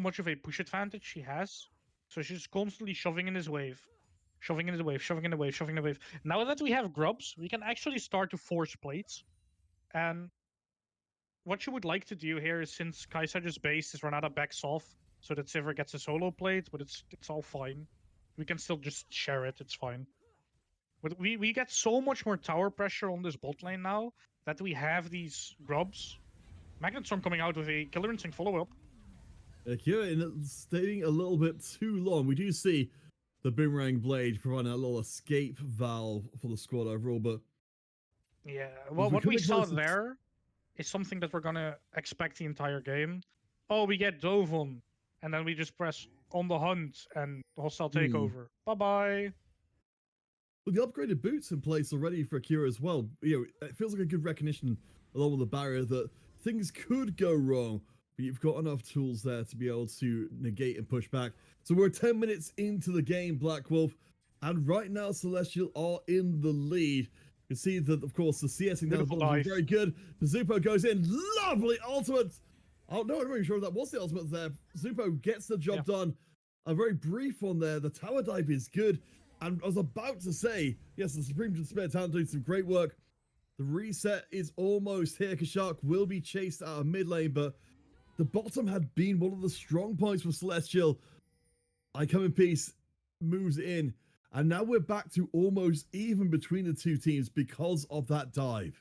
much of a push advantage she has. So she's constantly shoving in his wave. Shoving in the wave, shoving in the wave, shoving in the wave. Now that we have grubs, we can actually start to force plates. And what you would like to do here is, since Kai'Sa's base is Renata backs off, so that Sivir gets a solo plate, but it's all fine. We can still just share it, it's fine. But we get so much more tower pressure on this bot lane now that we have these grubs. Magnet Storm coming out with a Killer Instinct follow-up. Kieran staying a little bit too long. We do see the Boomerang Blade providing a little escape valve for the squad overall, but yeah, well, what we saw there is something that we're gonna expect the entire game. Oh, we get Dovon, and then we just press on the hunt and hostile takeover. Bye-bye. With the upgraded boots in place already for Akira as well, it feels like a good recognition along with the barrier that things could go wrong but you've got enough tools there to be able to negate and push back. So we're 10 minutes into the game, Black Wolf, and right now Celestial are in the lead. You can see that, of course, the CSing down the Beautiful bottom is dive. very good. Zupo goes in, lovely ultimate. Oh, no, I'm not really sure if that was the ultimate there. Zupo gets the job done. A very brief one there. The tower dive is good. And I was about to say, yes, the Supreme Spare Talent doing some great work. The reset is almost here. Kashak will be chased out of mid lane, but the bottom had been one of the strong points for Celestial. I Come in Peace moves in, and now we're back to almost even between the two teams because of that dive.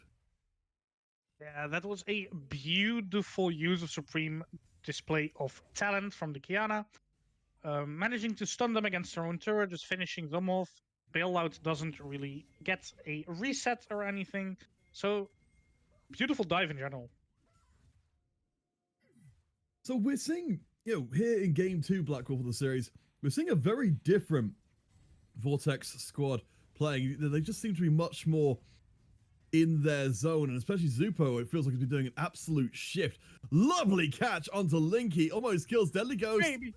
Yeah, that was a beautiful use of Supreme display of talent from the Kiana. Managing to stun them against their own turret, just finishing them off. Bailout doesn't really get a reset or anything. So, beautiful dive in general. So we're seeing, here in game 2, Black Wolf of the series, we're seeing a very different Vortex squad playing. They just seem to be much more in their zone, and especially Zupo, it feels like he's been doing an absolute shift. Lovely catch onto Linky, almost kills Deadly Ghost. Maybe.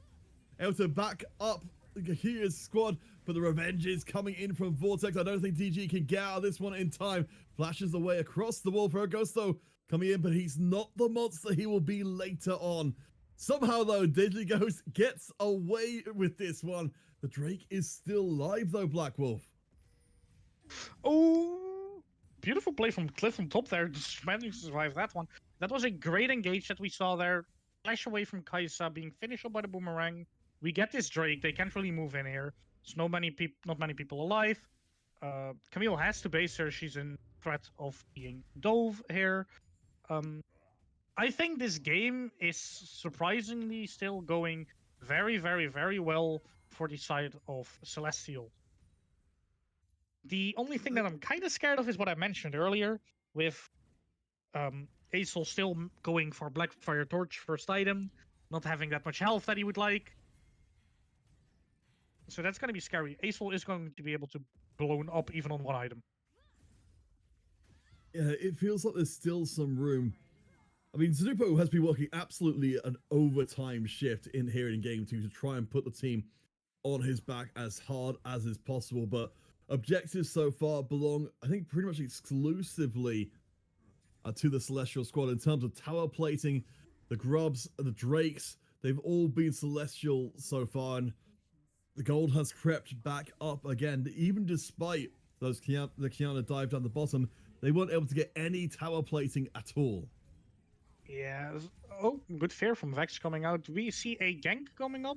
Able to back up Kahiya's squad, but the revenge is coming in from Vortex. I don't think DG can get out of this one in time. Flashes away across the wall for Augusto coming in, but he's not the monster he will be later on. Somehow, though, Deadly Ghost gets away with this one. The Drake is still live, though, Black Wolf. Oh, beautiful play from Cliff from top there. Just managing to survive that one. That was a great engage that we saw there. Flash away from Kaisa, being finished up by the boomerang. We get this Drake. They can't really move in here. There's not many people alive. Camille has to base her. She's in threat of being dove here. I think this game is surprisingly still going very, very, very well for the side of Celestial. The only thing that I'm kind of scared of is what I mentioned earlier, with Acel still going for Blackfire Torch first item, not having that much health that he would like. So that's going to be scary. Acel is going to be able to blown up even on one item. Yeah, it feels like there's still some room. I mean, Zupo has been working absolutely an overtime shift in here in game 2 to try and put the team on his back as hard as is possible, but objectives so far belong, I think, pretty much exclusively to the Celestial squad in terms of tower plating. The Grubs, the Drakes, they've all been Celestial so far, and the gold has crept back up again. Even despite those the Kiana dive down the bottom, they weren't able to get any tower plating at all. Yeah. Oh, good fear from Vex coming out. We see a gank coming up.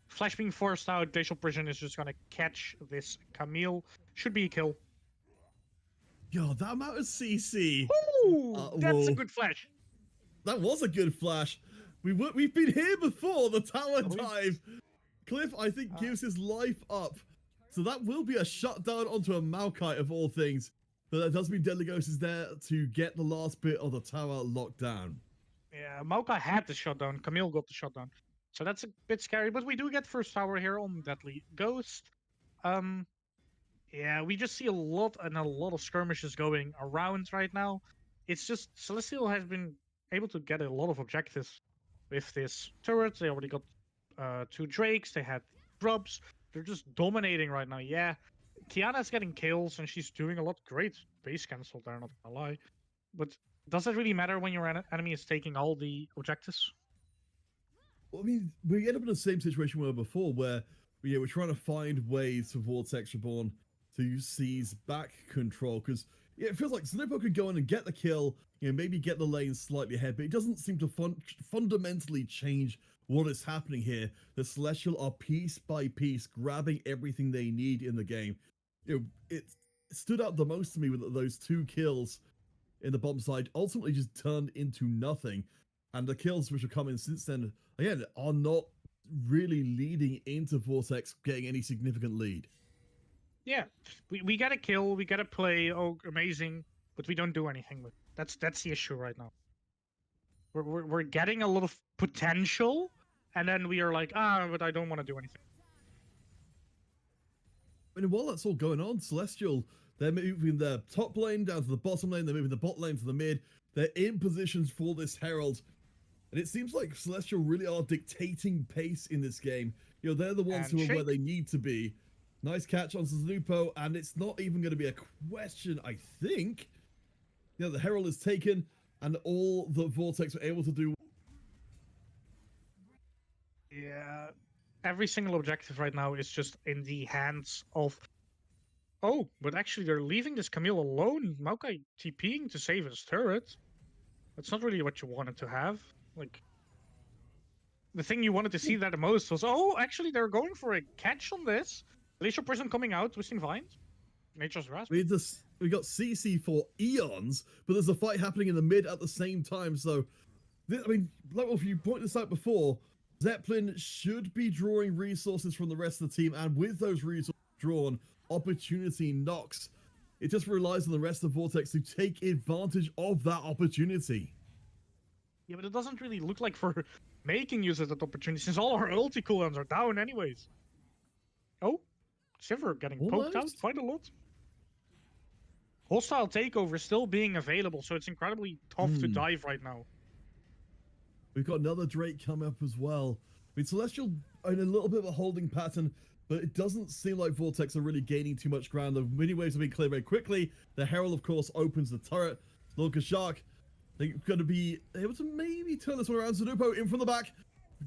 Flash being forced out. Glacial Prison is just gonna catch this Camille. Should be a kill. Yo, that amount of CC. Ooh, that's a good flash. That was a good flash. We've been here before. The tower dive. Cliff, I think, gives his life up. So that will be a shutdown onto a Maokai of all things. But that does mean Deadly Ghost is there to get the last bit of the tower locked down. Yeah, Maokai had the shutdown. Camille got the shutdown. So that's a bit scary. But we do get first tower here on Deadly Ghost. Yeah, we just see a lot of skirmishes going around right now. It's just Celestial has been able to get a lot of objectives with this turret. They already got 2 Drakes. They had Grubs. They're just dominating right now. Yeah, Kiana's getting kills and she's doing a lot. Great base cancel there, not gonna lie. But does it really matter when your enemy is taking all the objectives? Well, I mean, we end up in the same situation we were before, where we're trying to find ways for Vortex Reborn to seize back control, because it feels like Snippo could go in and get the kill, maybe get the lane slightly ahead, but it doesn't seem to fundamentally change what is happening here. The Celestial are piece by piece grabbing everything they need in the game. It stood out the most to me with those 2 kills in the bottom side ultimately just turned into nothing, and the kills which have come in since then, again, are not really leading into Vortex getting any significant lead. Yeah, we get a kill, we get a play, oh, amazing, but we don't do anything with it. That's the issue right now. We're getting a lot of potential, and then we are like, but I don't want to do anything. I mean, while that's all going on, Celestial, they're moving their top lane down to the bottom lane, they're moving the bot lane to the mid, they're in positions for this Herald. And it seems like Celestial really are dictating pace in this game. You know, they're the ones who are where Handshake. they need to be. Nice catch on Suzupo, and it's not even going to be a question, I think. You know, the Herald is taken, and all the Vortex were able to do. Yeah. Every single objective right now is just in the hands of. Oh, but actually they're leaving this Camille alone. Maokai TPing to save his turret. That's not really what you wanted to have. Like, the thing you wanted to see that the most was, oh, actually they're going for a catch on this. Glacial Prison coming out, twisting vines. Nature's Grasp. We got CC for eons, but there's a fight happening in the mid at the same time. So, I mean, like if you pointed this out before, Zeppelin should be drawing resources from the rest of the team, and with those resources drawn, opportunity knocks. It just relies on the rest of Vortex to take advantage of that opportunity. Yeah, but it doesn't really look like for making use of that opportunity since all our ulti cooldowns are down anyways. Oh, Shiver getting poked out Almost. quite a lot. Hostile takeover still being available, so it's incredibly tough to dive right now. We've got another Drake coming up as well. I mean, Celestial in a little bit of a holding pattern, but it doesn't seem like Vortex are really gaining too much ground. The mini waves have been cleared very quickly. The Herald, of course, opens the turret. Lorca Shark, they're going to be able to maybe turn this one around. Zanupo in from the back.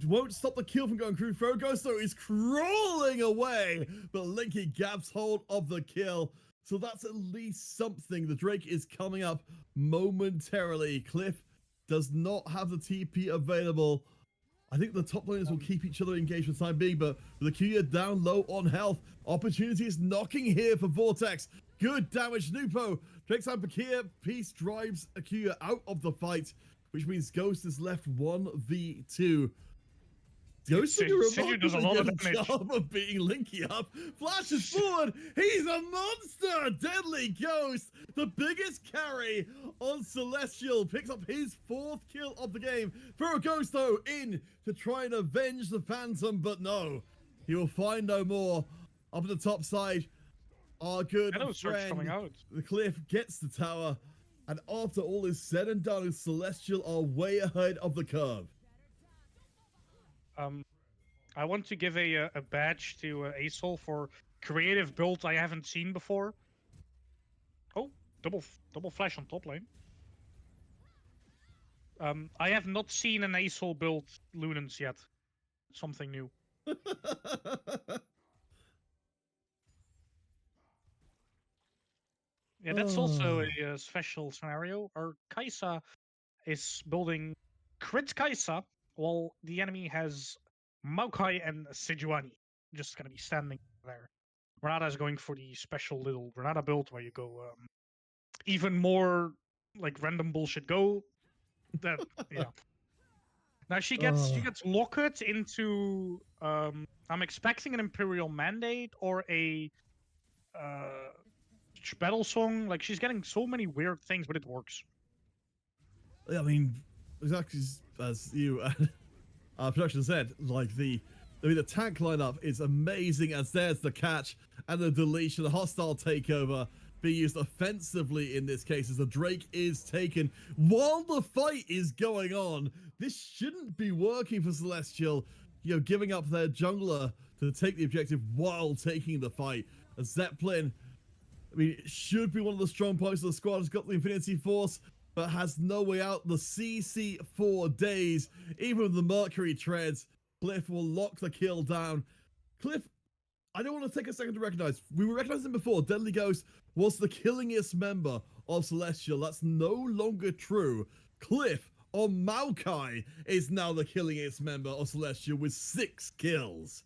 Won't stop the kill from going through. Ferragosto is crawling away, but Linky grabs hold of the kill. So that's at least something. The Drake is coming up momentarily. Cliff does not have the TP available. I think the top laners will keep each other engaged for the time being, but with Akuya down low on health, opportunity is knocking here for Vortex. Good damage, Nupo. Drake's on Pakir. Peace drives Akuya out of the fight, which means Ghost is left 1v2. Ghost doing a remarkably good job of beating Linky up. Flashes forward. He's a monster. Deadly Ghost, the biggest carry on Celestial, picks up his 4th kill of the game. Ferragosto in to try and avenge the Phantom, but no, he will find no more. Up at the top side, our good friend, coming out. The Cliff gets the tower, and after all is said and done, Celestial are way ahead of the curve. I want to give a badge to Asol for creative build I haven't seen before. Oh, double flash on top lane. I have not seen an Asol build Lunans yet. Something new. Yeah, that's also a special scenario. Our Kai'Sa is building crit Kai'Sa, while the enemy has Maokai and Sejuani just gonna be standing there. Renata is going for the special little Renata build where you go even more like random bullshit go. That yeah. Now she gets locked into I'm expecting an Imperial Mandate or a battle song. Like she's getting so many weird things, but it works. I mean, exactly as you production said, like the tank lineup is amazing, as there's the catch and the deletion, the hostile takeover being used offensively in this case as the Drake is taken while the fight is going on. This shouldn't be working for Celestial, you know, giving up their jungler to take the objective while taking the fight. A Zeppelin, I mean, it should be one of the strong points of the squad. Has got the Infinity Force, but has no way out. The CC 4 days, even with the Mercury treads, Cliff will lock the kill down. Cliff, I don't want to take a second to recognize. We were recognizing him before. Deadly Ghost was the killingest member of Celestial. That's no longer true. Cliff, or Maokai, is now the killingest member of Celestial with 6 kills.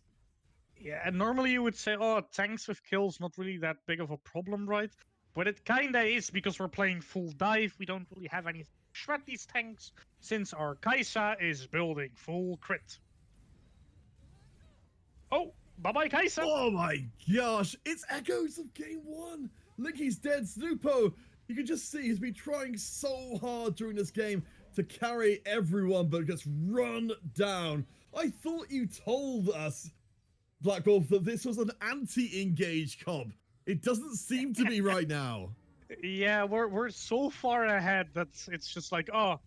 Yeah, and normally you would say, oh, tanks with kills, not really that big of a problem, right? But it kinda is because we're playing full dive. We don't really have anything to shred these tanks since our Kai'Sa is building full crit. Oh, bye-bye Kai'Sa! Oh my gosh, it's echoes of game 1. Linky's dead. Snupo, you can just see he's been trying so hard during this game to carry everyone, but gets run down. I thought you told us, Black Wolf, that this was an anti-engage comp. It doesn't seem to be right now. Yeah, we're so far ahead that it's just like, oh,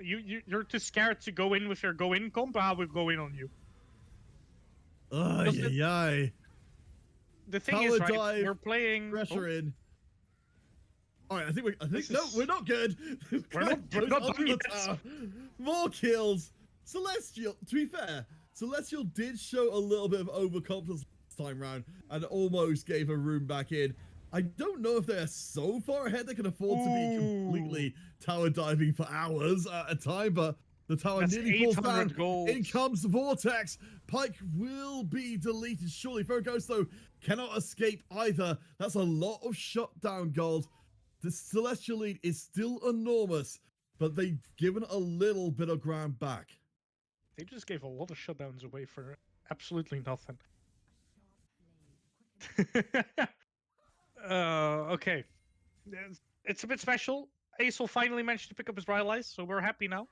You're too scared to go in with your go in comp. I will go in on you. Ay, Because ay, ay. the thing Tower is, right? dive, We're playing. pressure in. All right, I think This no, is- we're not good. We're not done Under the yet. tower. More kills. Celestial, to be fair, Celestial did show a little bit of overconfidence last time round and almost gave a room back in. I don't know if they're so far ahead they can afford to be completely tower diving for hours at a time, but the tower That's nearly falls down. 800 gold. In comes the Vortex. Pike will be deleted surely. Ghost though cannot escape either. That's a lot of shutdown gold. The Celestial lead is still enormous, but they've given a little bit of ground back. They just gave a lot of shutdowns away for absolutely nothing. Okay. It's a bit special. Ace will finally manage to pick up his Rylai's, so we're happy now.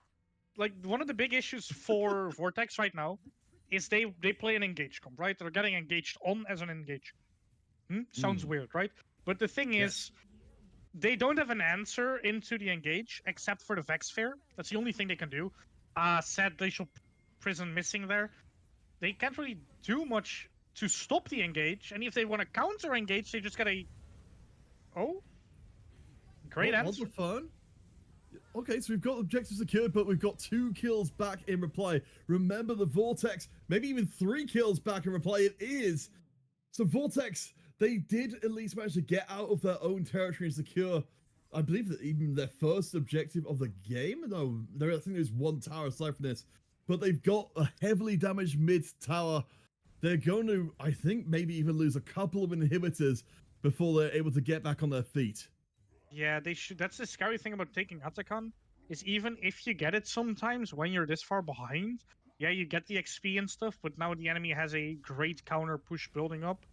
Like, one of the big issues for Vortex right now is they play an engage comp, right? They're getting engaged on as an engage. Sounds weird, right? But the thing is, they don't have an answer into the engage except for the Vex Sphere. That's the only thing they can do. Sad Glacial Prison missing there. They can't really do much to stop the engage, and if they want to counter engage, they just gotta. Oh, great What answer. the fun? Okay, so we've got objectives secured, but we've got 2 kills back in reply. Remember the Vortex, maybe even 3 kills back in reply. It is. So Vortex, they did at least manage to get out of their own territory and secure, I believe, that even their first objective of the game. No, I think there's 1 tower aside from this, but they've got a heavily damaged mid tower. They're going to, I think, maybe even lose a couple of inhibitors before they're able to get back on their feet. Yeah, they should. That's the scary thing about taking Atacon, is even if you get it sometimes when you're this far behind, yeah, you get the XP and stuff, but now the enemy has a great counter push building up.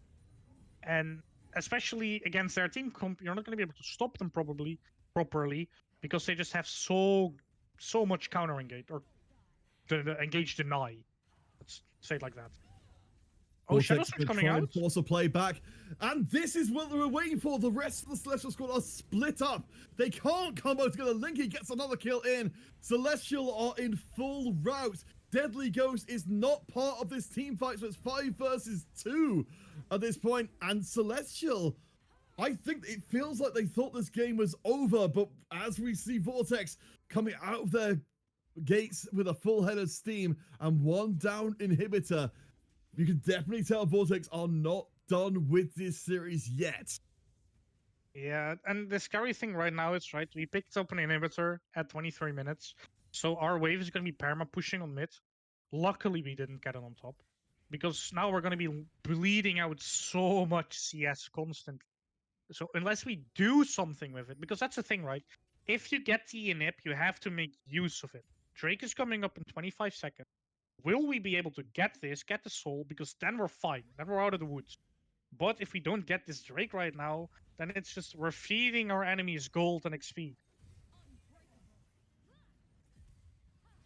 And especially against their team comp, you're not going to be able to stop them properly because they just have so much counter engage or the engage deny. Let's say it like that. Oh, Shadow Switch coming out. Force a play back, and this is what they were waiting for. The rest of the Celestial squad are split up. They can't combo together. Linky gets another kill in. Celestial are in full rout. Deadly Ghost is not part of this team fight, so it's 5 versus 2 at this point. And Celestial, I think it feels like they thought this game was over, but as we see Vortex coming out of their gates with a full head of steam and 1 down inhibitor, you can definitely tell Vortex are not done with this series yet. Yeah, and the scary thing right now is, right, we picked up an inhibitor at 23 minutes, so our wave is going to be perma pushing on mid. Luckily, we didn't get it on top, because now we're going to be bleeding out so much CS constantly. So unless we do something with it, because that's the thing, right? If you get the inhib, you have to make use of it. Drake is coming up in 25 seconds. Will we be able to get this, get the soul? Because then we're fine. Then we're out of the woods. But if we don't get this Drake right now, then it's just we're feeding our enemies gold and XP.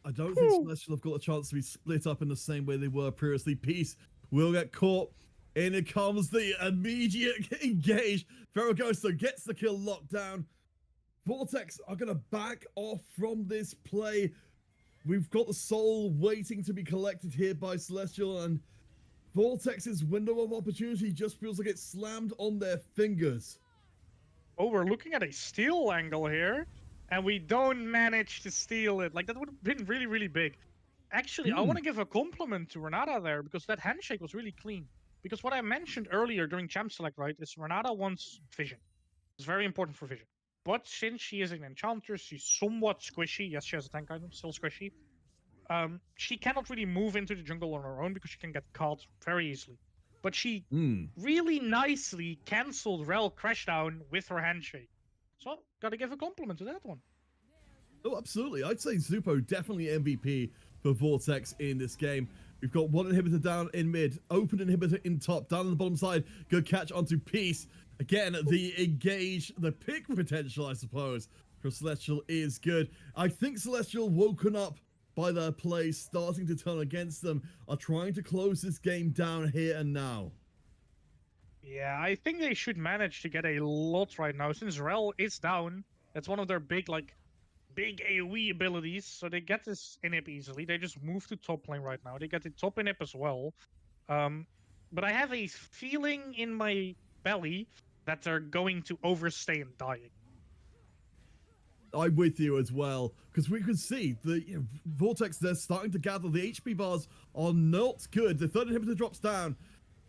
I don't think Celestial have got a chance to be split up in the same way they were previously. Peace will get caught. In it comes the immediate engage. Ferragosto gets the kill locked down. Vortex are going to back off from this play. We've got the soul waiting to be collected here by Celestial, and Vortex's window of opportunity just feels like it's slammed on their fingers. Oh, we're looking at a steal angle here, and we don't manage to steal it. Like, that would have been really, really big. Actually, I want to give a compliment to Renata there, because that handshake was really clean. Because what I mentioned earlier during Champ Select, right, is Renata wants vision. It's very important for vision. But since she is an enchanter, she's somewhat squishy. Yes, she has a tank item, still squishy. She cannot really move into the jungle on her own because she can get caught very easily. But she really nicely cancelled Rel Crashdown with her handshake. So, gotta give a compliment to that one. Oh, absolutely. I'd say Zupo definitely MVP for Vortex in this game. We've got 1 inhibitor down in mid, open inhibitor in top, down on the bottom side. Good catch onto Peace. Again, the engage, the pick potential, I suppose, for Celestial is good. I think Celestial, woken up by their play starting to turn against them, are trying to close this game down here and now. Yeah, I think they should manage to get a lot right now. Since Rel is down, that's one of their big, like, big AoE abilities, so they get this inhib easily. They just move to top lane right now. They get the top inhib as well. But I have a feeling in my belly that they're going to overstay and dying. I'm with you as well, because we can see the Vortex, they're starting to gather. The HP bars are not good. The third inhibitor drops down.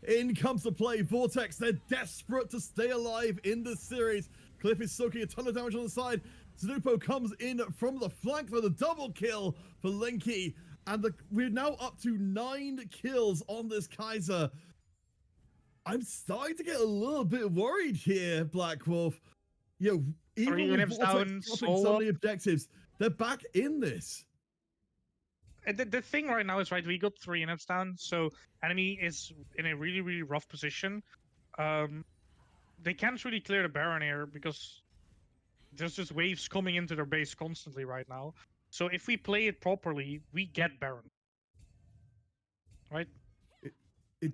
In comes the play. Vortex, they're desperate to stay alive in this series. Cliff is soaking a ton of damage on the side. Zanupo comes in from the flank for the double kill for Linky. And we're now up to 9 kills on this Kaiser. I'm starting to get a little bit worried here, Black Wolf. Even with Vortex dropping so many objectives, they're back in this. The thing right now is, right, we got 3 inhibs down, so enemy is in a really, really rough position. They can't really clear the Baron here because there's just waves coming into their base constantly right now. So if we play it properly, we get Baron. Right?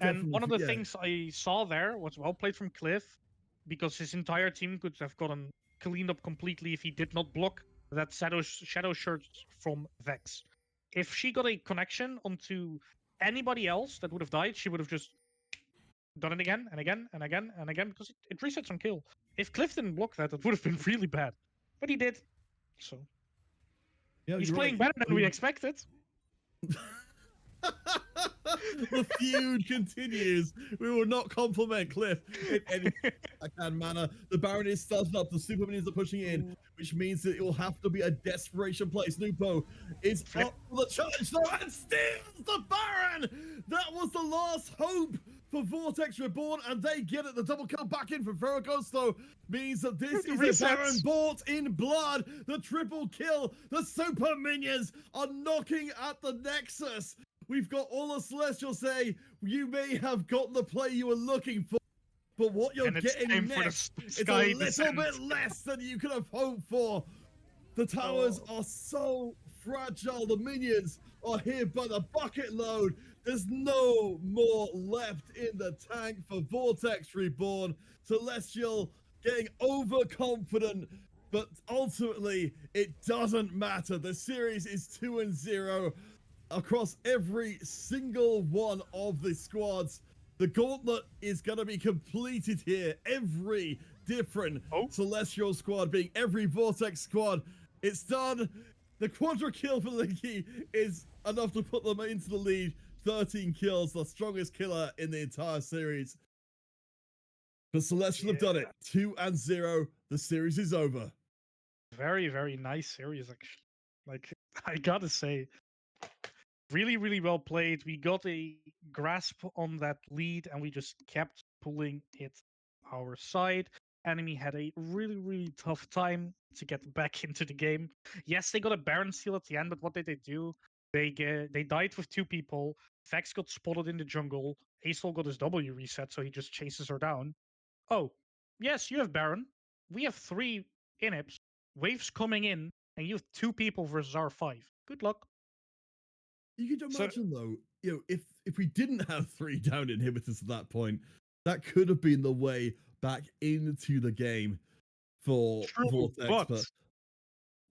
And one of the things I saw there was well played from Cliff, because his entire team could have gotten cleaned up completely if he did not block that shadow shirt from Vex. If she got a connection onto anybody else that would have died, she would have just done it again and again and again and again, because it resets on kill. If Cliff didn't block that, it would have been really bad. But he did. So he's playing better than we expected. The feud continues. We will not compliment Cliff in any manner. The Baron is starting up. The super minions are pushing in, which means that it will have to be a desperation play. Snupo is up for the challenge though and steals the Baron. That was the last hope for Vortex Reborn, and they get it. The double kill back in from Ferragosto means that this is a Baron bought in blood. The triple kill. The super minions are knocking at the Nexus. We've got all the Celestials say, you may have got the play you were looking for, but what you're getting next is a little bit less than you could have hoped for. The towers are so fragile. The minions are here by the bucket load. There's no more left in the tank for Vortex Reborn. Celestial getting overconfident, but ultimately it doesn't matter. The series is 2-0. Across every single one of the squads. The gauntlet is going to be completed here. Every different Celestial squad being every Vortex squad. It's done. The quadra kill for Linky is enough to put them into the lead. 13 kills, the strongest killer in the entire series. The Celestial have done it. 2-0. The series is over. Very, very nice series, actually. Like, I gotta say, really, really well played. We got a grasp on that lead and we just kept pulling it our side. Enemy had a really, really tough time to get back into the game. Yes, they got a Baron seal at the end, but what did they do? They died with 2 people. Vex got spotted in the jungle. Acel got his W reset, so he just chases her down. Oh, yes, you have Baron. We have 3 inhibs. Waves coming in, and you have 2 people versus our 5. Good luck. You could imagine, though, if we didn't have 3 down inhibitors at that point, that could have been the way back into the game for Vortex. But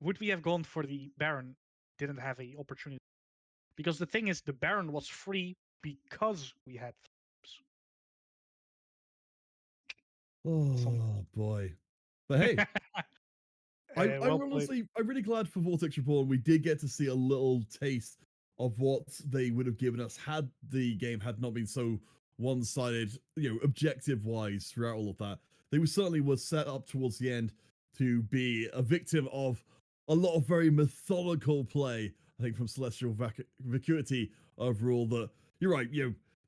would we have gone for the Baron? Didn't have a opportunity, because the thing is, the Baron was free because we had. Oh boy! But hey. I'm really glad for Vortex Reborn. We did get to see a little taste of what they would have given us had the game had not been so one-sided, objective-wise throughout all of that. They certainly were set up towards the end to be a victim of a lot of very methodical play, I think, from Celestial Vacuity overall. That you're right,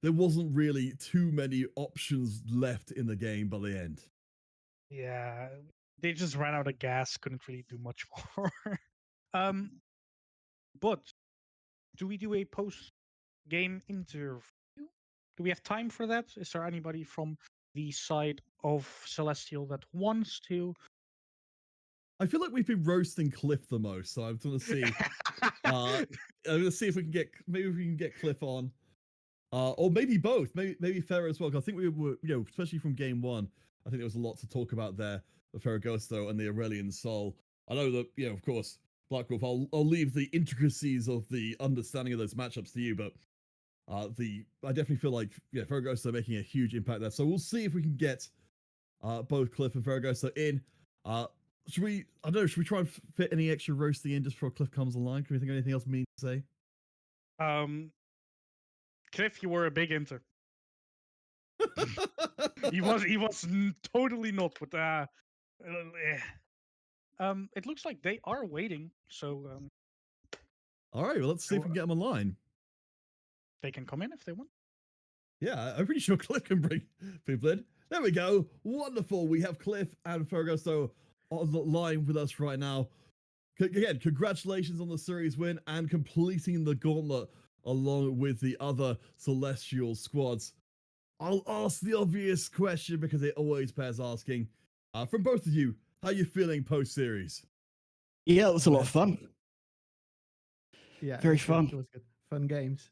there wasn't really too many options left in the game by the end. Yeah, they just ran out of gas, couldn't really do much more. But do we do a post-game interview? Do we have time for that? Is there anybody from the side of Celestial that wants to? I feel like we've been roasting Cliff the most, so I'm going to see. I'm going to see if we can get Cliff on, or maybe both. Maybe Farah as well. I think we were, especially from game 1. I think there was a lot to talk about there. The Ferragosto and the Aurelian Soul. I know that, of course, Black Wolf, I'll leave the intricacies of the understanding of those matchups to you, but I definitely feel like Ferragosto are making a huge impact there. So we'll see if we can get both Cliff and Ferragosto in. Should we? I don't know. Should we try and fit any extra roasting in just before Cliff comes online? Can we think of anything else mean to say? Cliff, you were a big Inter. He was totally not, but it looks like they are waiting, so all right, well, let's see if we can get them online. They can come in if they want. Yeah, I'm pretty sure Cliff can bring people in. There we go. Wonderful. We have Cliff and Ferragosto on the line with us right now. Again, congratulations on the series win and completing the gauntlet along with the other Celestial squads. I'll ask the obvious question because it always bears asking. From both of you, how are you feeling post-series? Yeah, it was a lot of fun. Yeah, very fun. It was good. Fun games.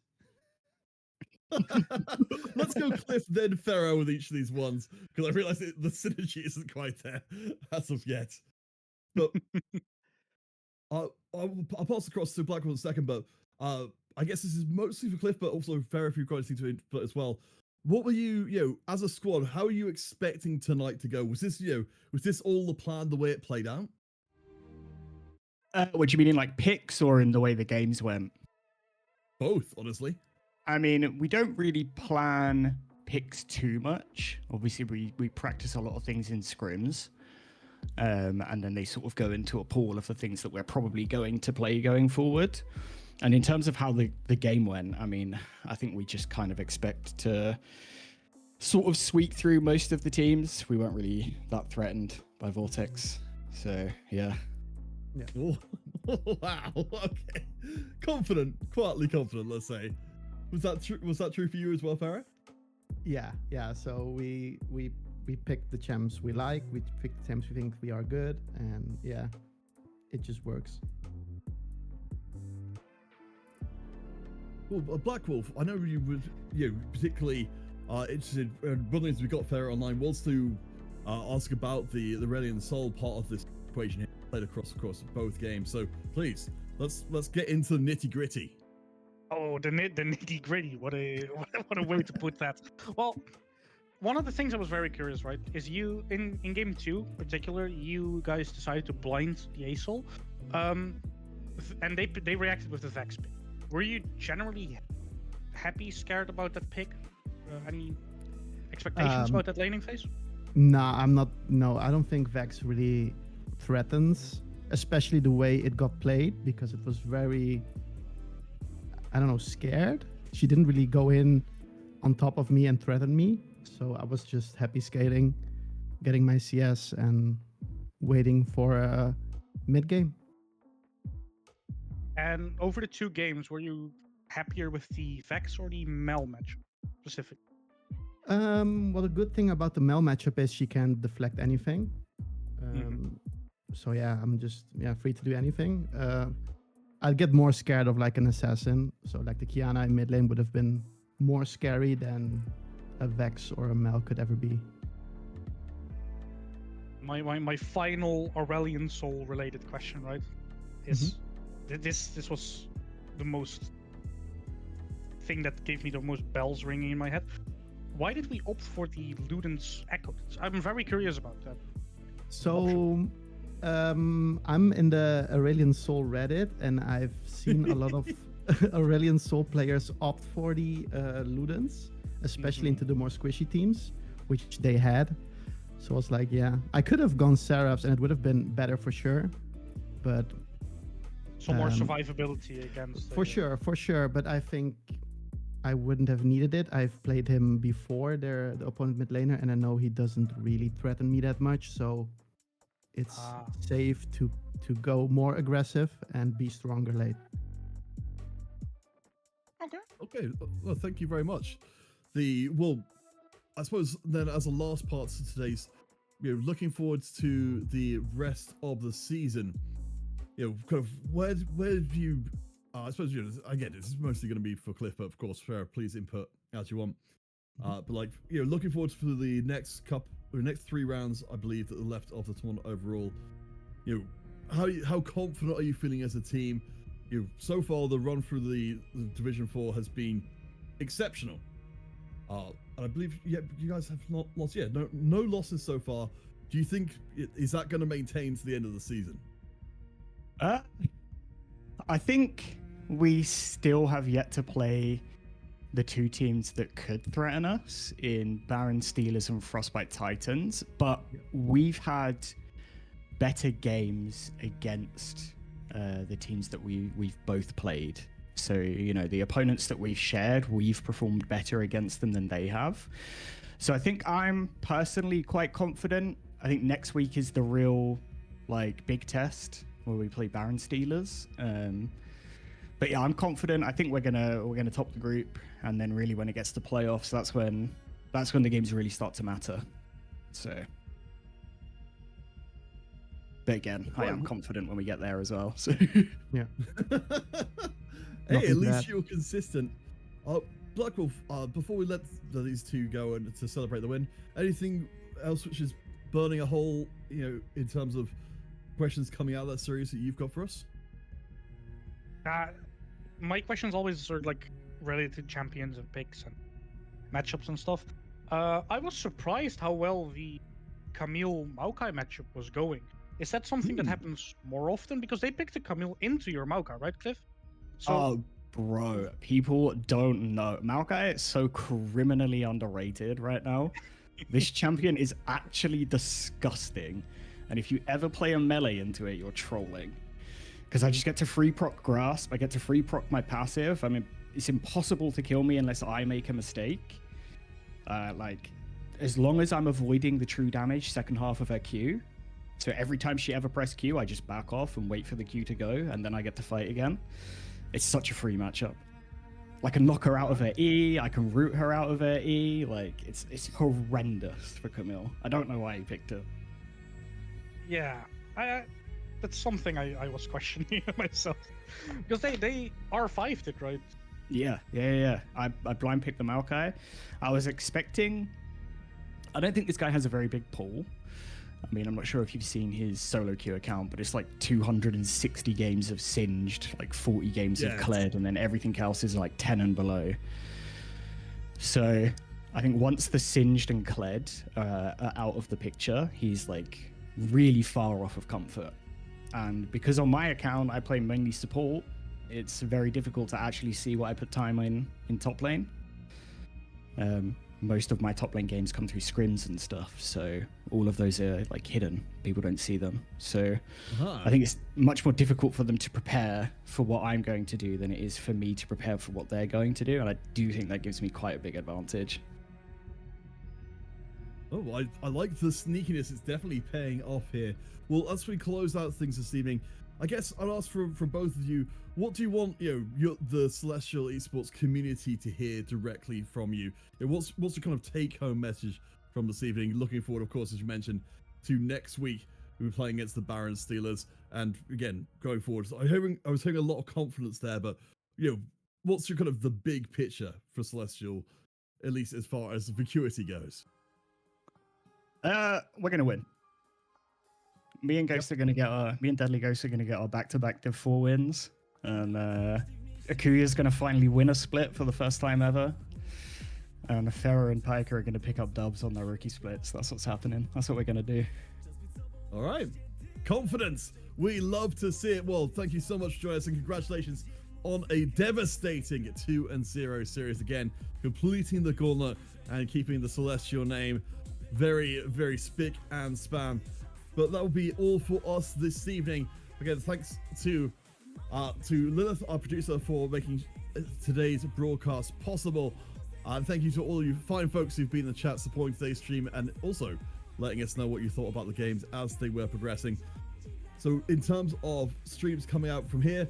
Let's go Cliff, then Ferro with each of these ones, because I realize the synergy isn't quite there as of yet. But I'll pass across to Blackwell in a second, but I guess this is mostly for Cliff, but also Ferro, if you've got anything to input as well. What were you, as a squad, how are you expecting tonight to go? Was this, was this all the plan, the way it played out? What do you mean in like picks or in the way the games went? Both, honestly. I mean, we don't really plan picks too much. Obviously, we practice a lot of things in scrims. And then they sort of go into a pool of the things that we're probably going to play going forward. And in terms of how the game went, I mean, I think we just kind of expect to sort of sweep through most of the teams. We weren't really that threatened by Vortex. So, yeah. Yeah. Wow. Okay. Confident, quietly confident, let's say. Was that true? Was that true for you as well, Farah? Yeah. So we picked the champs we like. We picked the champs we think we are good, and yeah, it just works. Well, Black Wolf, I know you would, particularly interested. One of the things we got Farah online was to ask about the Aurelian Soul part of this equation here, played across both games. So please, let's get into the nitty gritty. Oh, the nitty gritty. What a way to put that. Well, one of the things I was very curious, right, is you in game 2 in particular, you guys decided to blind the ASOL, and they reacted with the Vex pick. Were you generally happy, scared about that pick? Any expectations about that laning phase? Nah, I'm not. No, I don't think Vex really threatens, especially the way it got played, because it was very, I don't know, scared. She didn't really go in on top of me and threaten me. So I was just happy scaling, getting my CS and waiting for a mid game. And over the 2 games, were you happier with the Vex or the Mel match specifically? Well, the good thing about the Mel matchup is she can deflect anything. So yeah, I'm just free to do anything. I'd get more scared of like an assassin. So like the Kiana in mid lane would have been more scary than a Vex or a Mel could ever be. My final Aurelian Soul related question, right, is this was the most thing that gave me the most bells ringing in my head. Why did we opt for the Luden's Echo? I'm very curious about that. So I'm in the Aurelian Soul Reddit, and I've seen a lot of Aurelian Soul players opt for the Ludens, especially into the more squishy teams, which they had. So I was like, yeah, I could have gone Seraphs and it would have been better for sure, but some more survivability against. For sure. But I think I wouldn't have needed it. I've played him before, the opponent mid laner, and I know he doesn't really threaten me that much. So it's safe to go more aggressive and be stronger late. Okay. Well, thank you very much. I suppose then as a last part to today's, looking forward to the rest of the season. Kind of where have you? I suppose again, this is mostly going to be for Cliff, but of course, Farah, please input as you want. But like looking forward to the next 3 rounds, I believe, that are left of the tournament overall. how confident are you feeling as a team? So far the run through the Division 4 has been exceptional. And I believe you guys have not lost. Yeah, no losses so far. Do you think is that going to maintain to the end of the season? I think we still have yet to play the two teams that could threaten us in Baron Steelers and Frostbite Titans, but we've had better games against the teams that we've both played. So, the opponents that we've shared, we've performed better against them than they have. So I think I'm personally quite confident. I think next week is the real, big test where we play Baron Steelers. But yeah, I'm confident. I think we're gonna top the group, and then really when it gets to playoffs, that's when the games really start to matter. So, but again, I am confident when we get there as well. So Yeah. Hey, at least you're consistent. Blackwolf, before we let these two go and to celebrate the win, anything else which is burning a hole, in terms of questions coming out of that series that you've got for us? My questions always are related to champions and picks and matchups and stuff. I was surprised how well the Camille Maokai matchup was going. Is that something that happens more often? Because they picked the Camille into your Maokai, right, Cliff? So, bro, people don't know. Maokai is so criminally underrated right now. This champion is actually disgusting. And if you ever play a melee into it, you're trolling. Because I just get to free proc Grasp, I get to free proc my passive. I mean, it's impossible to kill me unless I make a mistake. As long as I'm avoiding the true damage second half of her Q. So every time she ever press Q, I just back off and wait for the Q to go, and then I get to fight again. It's such a free matchup. I can knock her out of her E, I can root her out of her E. It's horrendous for Camille. I don't know why he picked her. Yeah, that's something I was questioning myself. Because they R5'd it, right? Yeah. I blind picked the Maokai. I was expecting... I don't think this guy has a very big pull. I mean, I'm not sure if you've seen his solo queue account, but it's 260 games of Singed, 40 games of Kled, and then everything else is 10 and below. So I think once the Singed and Kled are out of the picture, he's really far off of comfort. And because on my account, I play mainly support, it's very difficult to actually see what I put time in top lane. Most of my top lane games come through scrims and stuff, so all of those are hidden. People don't see them. So I think it's much more difficult for them to prepare for what I'm going to do than it is for me to prepare for what they're going to do, and I do think that gives me quite a big advantage. Oh, I like the sneakiness. It's definitely paying off here. Well, as we close out things this evening, I guess I'll ask from both of you, what do you want, the Celestial Esports community to hear directly from you? What's the kind of take-home message from this evening? Looking forward, of course, as you mentioned, to next week. We'll be playing against the Baron Steelers, and again, going forward. So I was hearing a lot of confidence there, but what's your kind of the big picture for Celestial, at least as far as Vacuity goes? We're gonna win. Me and Deadly Ghost are gonna get our back-to-back Div 4 wins, and Akuya's gonna finally win a split for the first time ever, and Farah and Piker are gonna pick up dubs on their rookie splits. That's what's happening. That's what we're gonna do. All right, confidence. We love to see it. Well, thank you so much for joining us, and congratulations on a devastating 2-0 series again, completing the gauntlet and keeping the Celestial name very, very spick and span. But that will be all for us this evening. Again, thanks to Lilith, our producer, for making today's broadcast possible. And thank you to all you fine folks who've been in the chat supporting today's stream and also letting us know what you thought about the games as they were progressing. So in terms of streams coming out from here,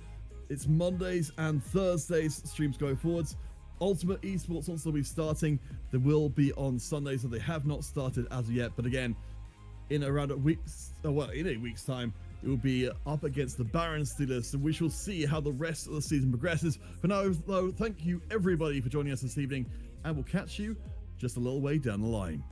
it's Mondays and Thursdays streams going forwards. Ultimate Esports will also be starting. They will be on Sundays, so they have not started as of yet. But again, in a week's time, it will be up against the Baron Steelers, so we shall see how the rest of the season progresses. For now, though, thank you everybody for joining us this evening, and we'll catch you just a little way down the line.